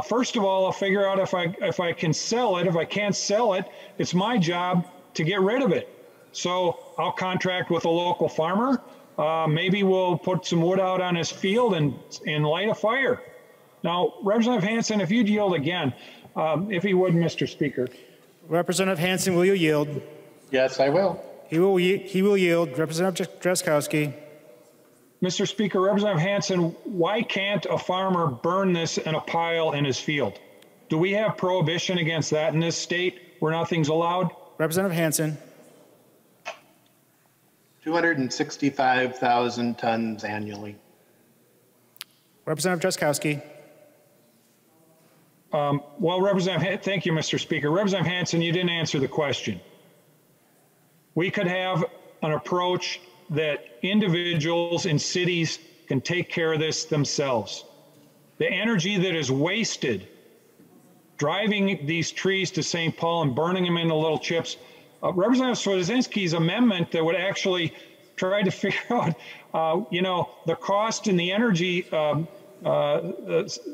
first of all, I'll figure out if I can sell it. If I can't sell it, it's my job to get rid of it. So I'll contract with a local farmer. Maybe we'll put some wood out on his field and light a fire. Now, Representative Hansen, if you'd yield again, if he would, Mr. Speaker. Representative Hansen, will you yield? Yes, I will. He will yield. Representative Drazkowski. Mr. Speaker, Representative Hansen, why can't a farmer burn this in a pile in his field? Do we have prohibition against that in this state where nothing's allowed? Representative Hansen. 265,000 tons annually. Representative Drazkowski. Well, thank you, Mr. Speaker. Representative Hansen, you didn't answer the question. We could have an approach that individuals in cities can take care of this themselves. The energy that is wasted driving these trees to St. Paul and burning them into little chips, Representative Swedzinski's amendment that would actually try to figure out, the cost and the energy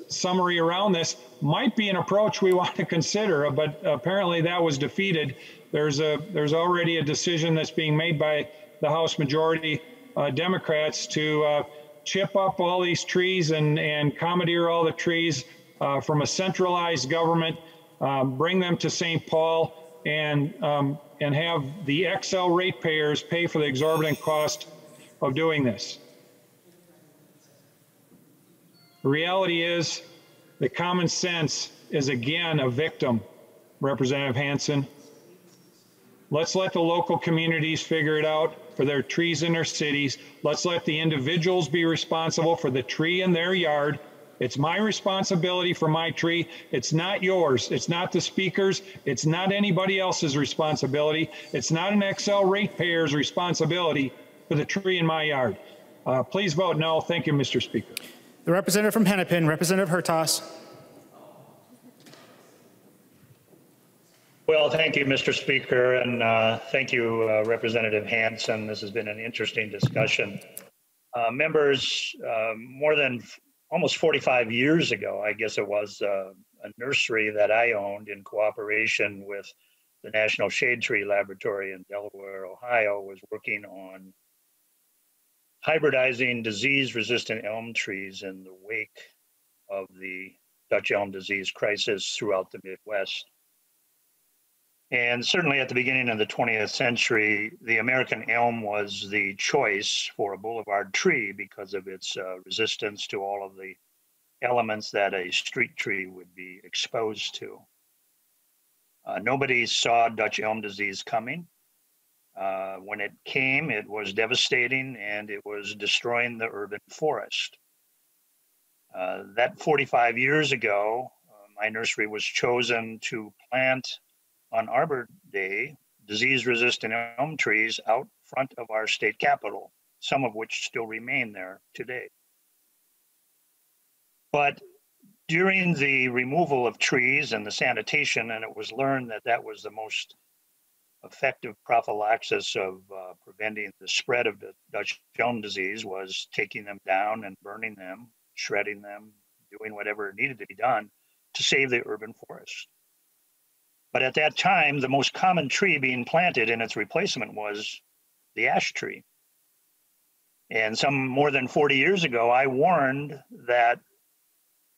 summary around this might be an approach we want to consider, but apparently that was defeated. There's already a decision that's being made by the House Majority Democrats to chip up all these trees and commandeer all the trees from a centralized government, bring them to St. Paul, and have the Xcel ratepayers pay for the exorbitant cost of doing this. The reality is that common sense is again a victim, Representative Hansen. Let's let the local communities figure it out for their trees in their cities. Let's let the individuals be responsible for the tree in their yard. It's my responsibility for my tree. It's not yours. It's not the speaker's. It's not anybody else's responsibility. It's not an Xcel ratepayer's responsibility for the tree in my yard. Please vote no. Thank you, Mr. Speaker. The representative from Hennepin, Representative Hertaus. Well, thank you, Mr. Speaker, and thank you, Representative Hansen. This has been an interesting discussion. Members, more than almost 45 years ago, I guess it was, a nursery that I owned in cooperation with the National Shade Tree Laboratory in Delaware, Ohio, was working on hybridizing disease-resistant elm trees in the wake of the Dutch elm disease crisis throughout the Midwest. And certainly at the beginning of the 20th century, the American elm was the choice for a boulevard tree because of its resistance to all of the elements that a street tree would be exposed to. Nobody saw Dutch elm disease coming. When it came, it was devastating and it was destroying the urban forest. That 45 years ago, my nursery was chosen to plant on Arbor Day disease-resistant elm trees out front of our state capitol, some of which still remain there today. But during the removal of trees and the sanitation, and it was learned that that was the most effective prophylaxis of preventing the spread of the Dutch elm disease, was taking them down and burning them, shredding them, doing whatever needed to be done to save the urban forest. But at that time, the most common tree being planted in its replacement was the ash tree. And some more than 40 years ago, I warned that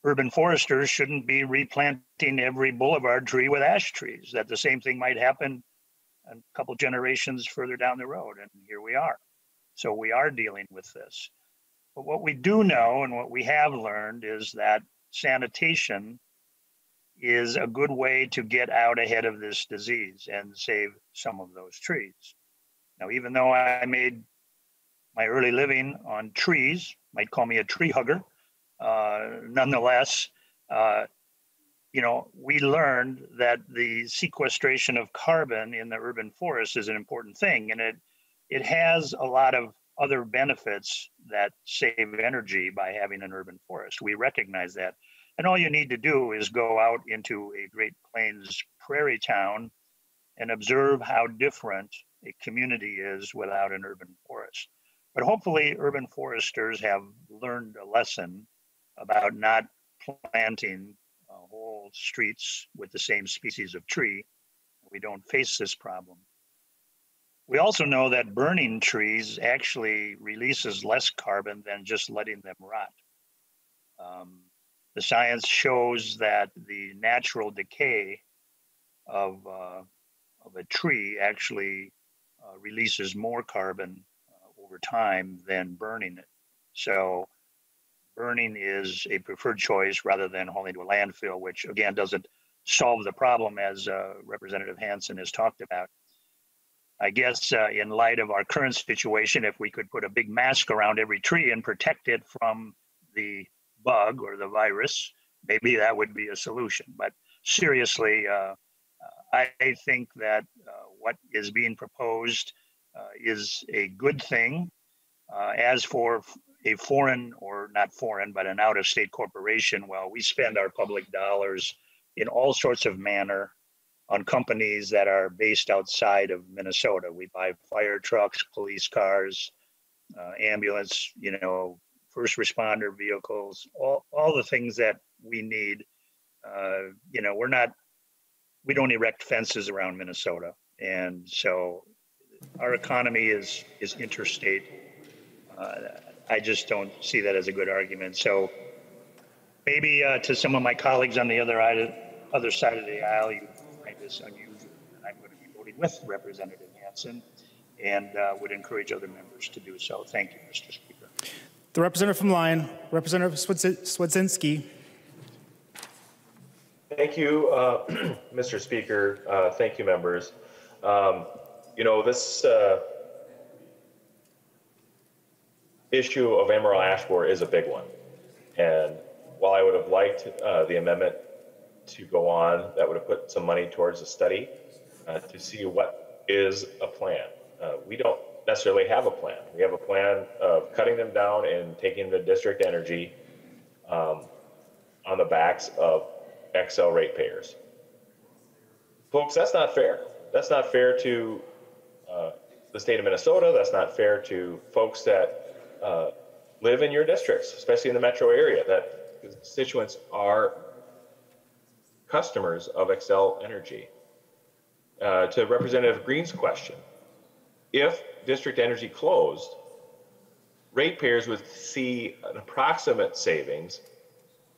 urban foresters shouldn't be replanting every boulevard tree with ash trees, that the same thing might happen a couple generations further down the road. And here we are. So we are dealing with this. But what we do know and what we have learned is that sanitation is a good way to get out ahead of this disease and save some of those trees. Now, even though I made my early living on trees, might call me a tree hugger, nonetheless, you know, we learned that the sequestration of carbon in the urban forest is an important thing, and it has a lot of other benefits that save energy by having an urban forest. We recognize that. And all you need to do is go out into a Great Plains prairie town and observe how different a community is without an urban forest. But hopefully urban foresters have learned a lesson about not planting whole streets with the same species of tree. We don't face this problem. We also know that burning trees actually releases less carbon than just letting them rot. The science shows that the natural decay of a tree actually releases more carbon over time than burning it. So burning is a preferred choice rather than hauling to a landfill, which again doesn't solve the problem, as Representative Hansen has talked about. I guess in light of our current situation, if we could put a big mask around every tree and protect it from the bug or the virus, maybe that would be a solution. But seriously, I think that what is being proposed is a good thing. As for a foreign, or not foreign, but an out-of-state corporation, well, we spend our public dollars in all sorts of manner on companies that are based outside of Minnesota. We buy fire trucks, police cars, ambulance, you know, first responder vehicles, all the things that we need. You know, we don't erect fences around Minnesota. And so our economy is interstate. I just don't see that as a good argument. So maybe to some of my colleagues on the other side of the aisle, you find this unusual. And I'm going to be voting with Representative Hansen and would encourage other members to do so. Thank you, Mr. Speaker. The representative from Lyon, Representative Swedzinski. Thank you, Mr. Speaker. Thank you, members. You know, this issue of Amarillo ash borer is a big one. And while I would have liked the amendment to go on, that would have put some money towards a study to see what is a plan. We don't necessarily have a plan. We have a plan of cutting them down and taking the district energy on the backs of Xcel ratepayers. Folks, that's not fair. That's not fair to the state of Minnesota. That's not fair to folks that live in your districts, especially in the metro area, that constituents are customers of Xcel Energy. To Representative Green's question, if district energy closed, ratepayers would see an approximate savings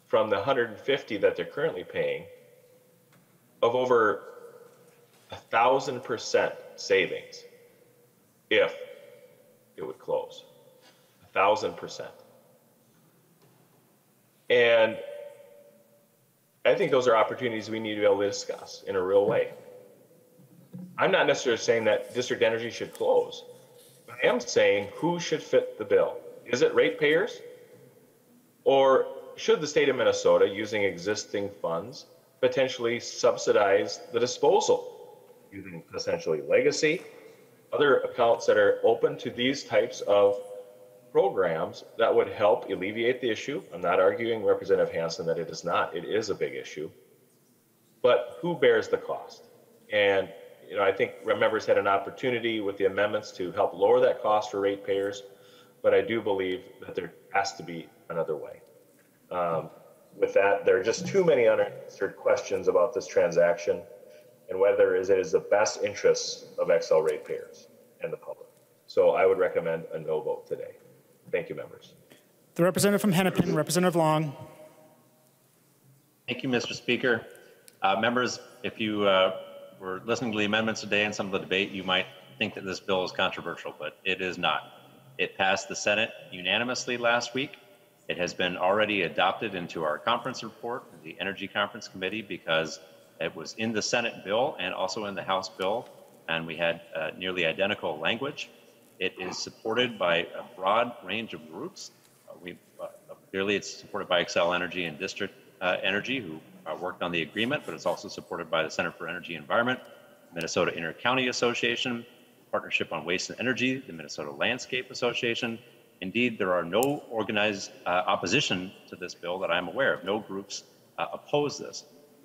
from the $150 that they're currently paying of over 1,000% savings if it would close. 1,000%. And I think those are opportunities we need to be able to discuss in a real way. I'm not necessarily saying that district energy should close, but I am saying who should fit the bill. Is it ratepayers? Or should the state of Minnesota, using existing funds, potentially subsidize the disposal using essentially legacy other accounts that are open to these types of programs that would help alleviate the issue. I'm not arguing, Representative Hansen, that it is not. It is a big issue. But who bears the cost? And I think members had an opportunity with the amendments to help lower that cost for ratepayers, but I do believe that there has to be another way. With that, there are just too many unanswered questions about this transaction and whether it is the best interests of XL ratepayers and the public. So I would recommend a no vote today. Thank you, members. The representative from Hennepin, Representative Long. Thank you, Mr. Speaker. Members, if you were listening to the amendments today and some of the debate, you might think that this bill is controversial, but it is not. It passed the Senate unanimously last week. It has been already adopted into our conference report, the Energy Conference Committee, because it was in the Senate bill and also in the House bill, and we had nearly identical language. It is supported by a broad range of groups. Clearly, it's supported by Xcel Energy and District Energy, who worked on the agreement, but it's also supported by the Center for Energy and Environment, Minnesota Inter-County Association, Partnership on Waste and Energy, the Minnesota Landscape Association. Indeed, there are no organized opposition to this bill that I'm aware of. No groups oppose this.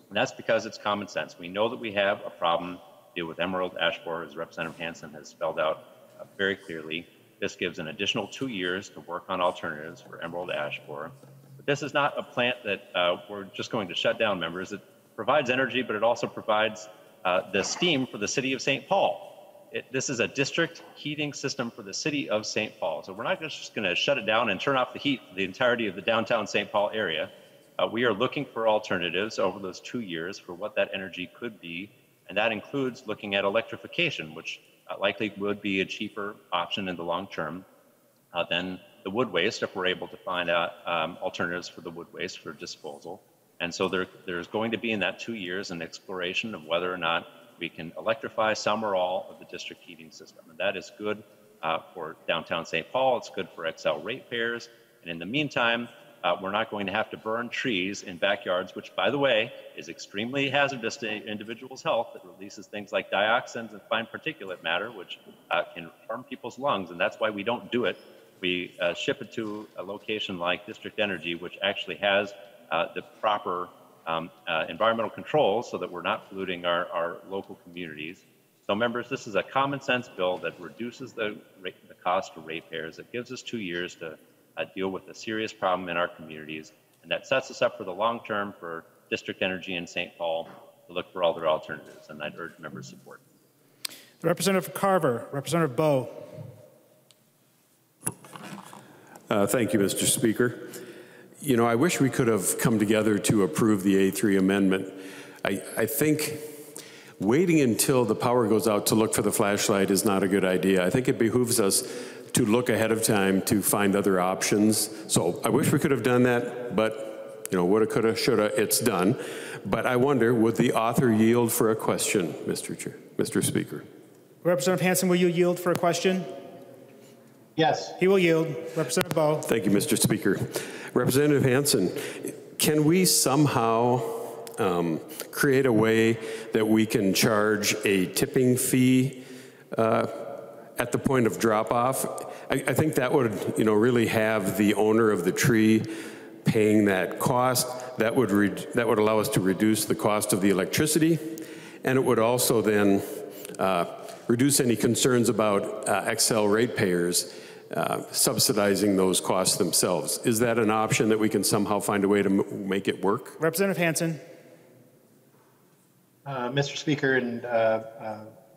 And that's because it's common sense. We know that we have a problem to deal with emerald ash borer, as Representative Hansen has spelled out very clearly. This gives an additional 2 years to work on alternatives for emerald ash borer. But this is not a plant that we're just going to shut down, members. It provides energy, but it also provides the steam for the city of St. Paul. This is a district heating system for the city of St. Paul. So we're not just going to shut it down and turn off the heat for the entirety of the downtown St. Paul area. We are looking for alternatives over those 2 years for what that energy could be. And that includes looking at electrification, which likely would be a cheaper option in the long term than the wood waste if we're able to find out alternatives for the wood waste for disposal. And so there's going to be in that 2 years an exploration of whether or not we can electrify some or all of the district heating system. And that is good for downtown St. Paul. It's good for Xcel ratepayers. And in the meantime, we're not going to have to burn trees in backyards, which, by the way, is extremely hazardous to individuals' health. It releases things like dioxins and fine particulate matter, which can harm people's lungs. And that's why we don't do it. We ship it to a location like District Energy, which actually has the proper environmental controls so that we're not polluting our local communities. So members, this is a common sense bill that reduces the cost to ratepayers. It gives us 2 years to deal with a serious problem in our communities, and that sets us up for the long term for District Energy in St. Paul to look for other alternatives, and I'd urge members' support. The representative from Carver, Representative Bowe. Thank you, Mr. Speaker. You know, I wish we could have come together to approve the A3 amendment. I think waiting until the power goes out to look for the flashlight is not a good idea. I think it behooves us to look ahead of time to find other options. So I wish we could have done that, but you know, woulda, coulda, shoulda, it's done. But I wonder, would the author yield for a question, Mr. Speaker? Representative Hansen, will you yield for a question? Yes. He will yield. Representative Bowe. Thank you, Mr. Speaker. Representative Hansen, can we somehow create a way that we can charge a tipping fee at the point of drop-off? I think that would, you know, really have the owner of the tree paying that cost. That would allow us to reduce the cost of the electricity, and it would also then reduce any concerns about Xcel ratepayers subsidizing those costs themselves. Is that an option that we can somehow find a way to make it work? Representative Hansen. Mr. Speaker, and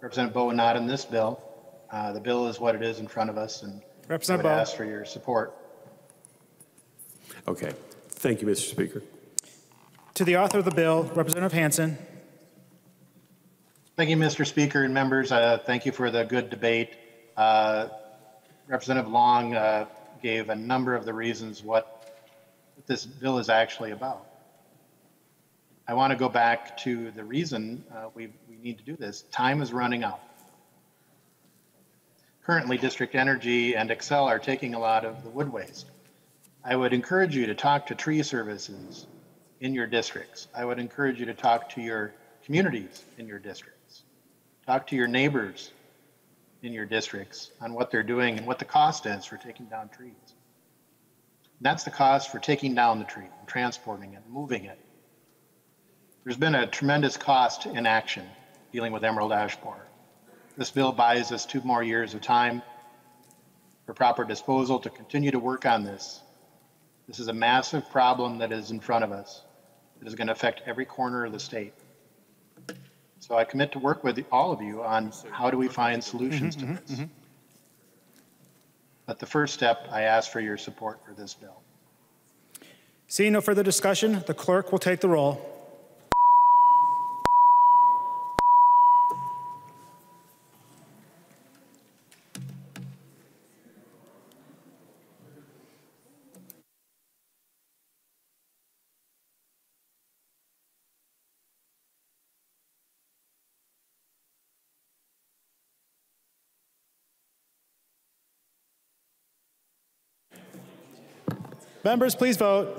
Representative Bowe, not in this bill. The bill is what it is in front of us, and Representative I would Bowe. ask for your support. Okay. Thank you, Mr. Speaker. To the author of the bill, Representative Hansen. Thank you, Mr. Speaker and members. Thank you for the good debate. Representative Long gave a number of the reasons what this bill is actually about. I want to go back to the reason we need to do this. Time is running out. Currently, District Energy and Xcel are taking a lot of the wood waste. I would encourage you to talk to tree services in your districts. I would encourage you to talk to your communities in your districts. Talk to your neighbors in your districts on what they're doing and what the cost is for taking down trees. That's the cost for taking down the tree, and transporting it, moving it. There's been a tremendous cost in action dealing with emerald ash borer. This bill buys us 2 more years of time for proper disposal to continue to work on this. This is a massive problem that is in front of us. It is going to affect every corner of the state. So I commit to work with all of you on how do we find solutions to this. But the first step, I ask for your support for this bill. Seeing no further discussion, the clerk will take the roll. Members, please vote.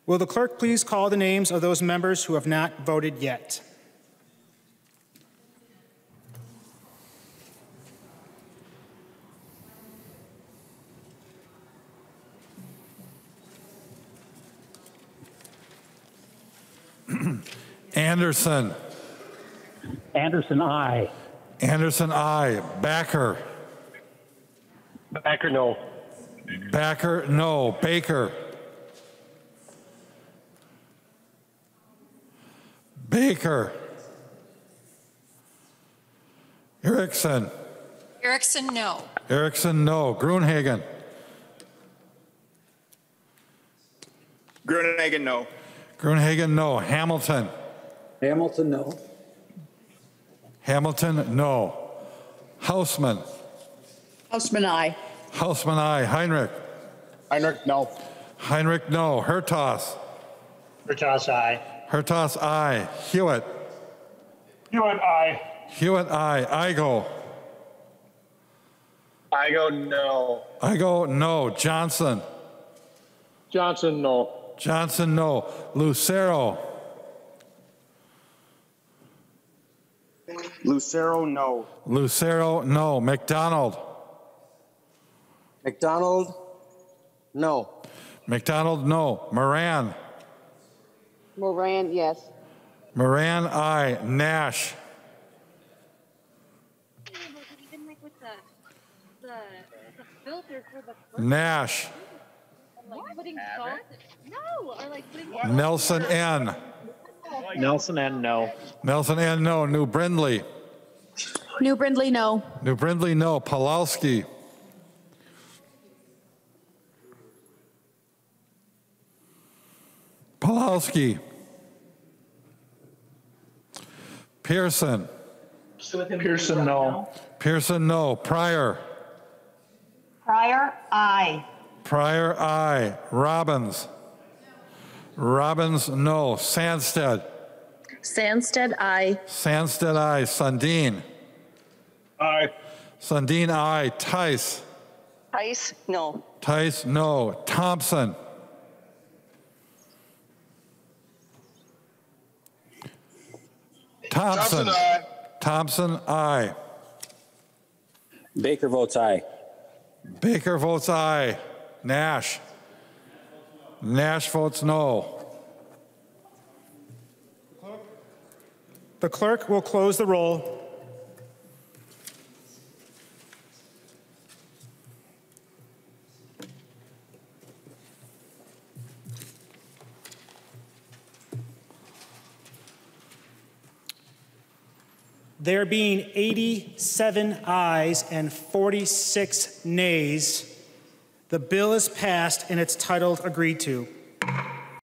Will the clerk please call the names of those members who have not voted yet? Anderson. Anderson, aye. Anderson, aye. Backer. Backer, no. Backer, no. Baker. Baker. Erickson. Erickson, no. Erickson, no. Gruenhagen. Gruenhagen, no. Gruenhagen, no. Hamilton. Hamilton, no. Hamilton, no. Hausman. Hausman, aye. Hausman, aye. Heinrich. Heinrich, no. Heinrich, no. Hertas. Hertas, aye. Hertas, aye. Hewitt. Hewitt, aye. Hewitt, aye. Igo. Igo, no. Igo, no. Johnson. Johnson, no. Johnson, no. Lucero. Lucero, no. Lucero, no. McDonald. McDonald, no. McDonald, no. Moran. Moran, yes. Moran, aye. Nash. Even like with the filter for the Nash. like putting salt. No, or like putting Nelson N. Nelson N, no. Nelson N, no. New Brindley. New Brindley, no. New Brindley, no. Pulowski. Pulowski. Pearson. Pearson, no. Pearson, no. Pryor. Pryor, aye. Pryor, aye. Robbins. Robbins, no. Sandsted. Sandsted, aye. Sandsted, aye. Sundin. Aye. Sundin, aye. Tice. Tice, no. Tice, no. Thompson. Thompson. aye. Thompson, aye. Baker votes aye. Baker votes aye. Nash. Nash votes no. The clerk will close the roll. There being 87 ayes and 46 nays, the bill is passed and it's titled agreed to.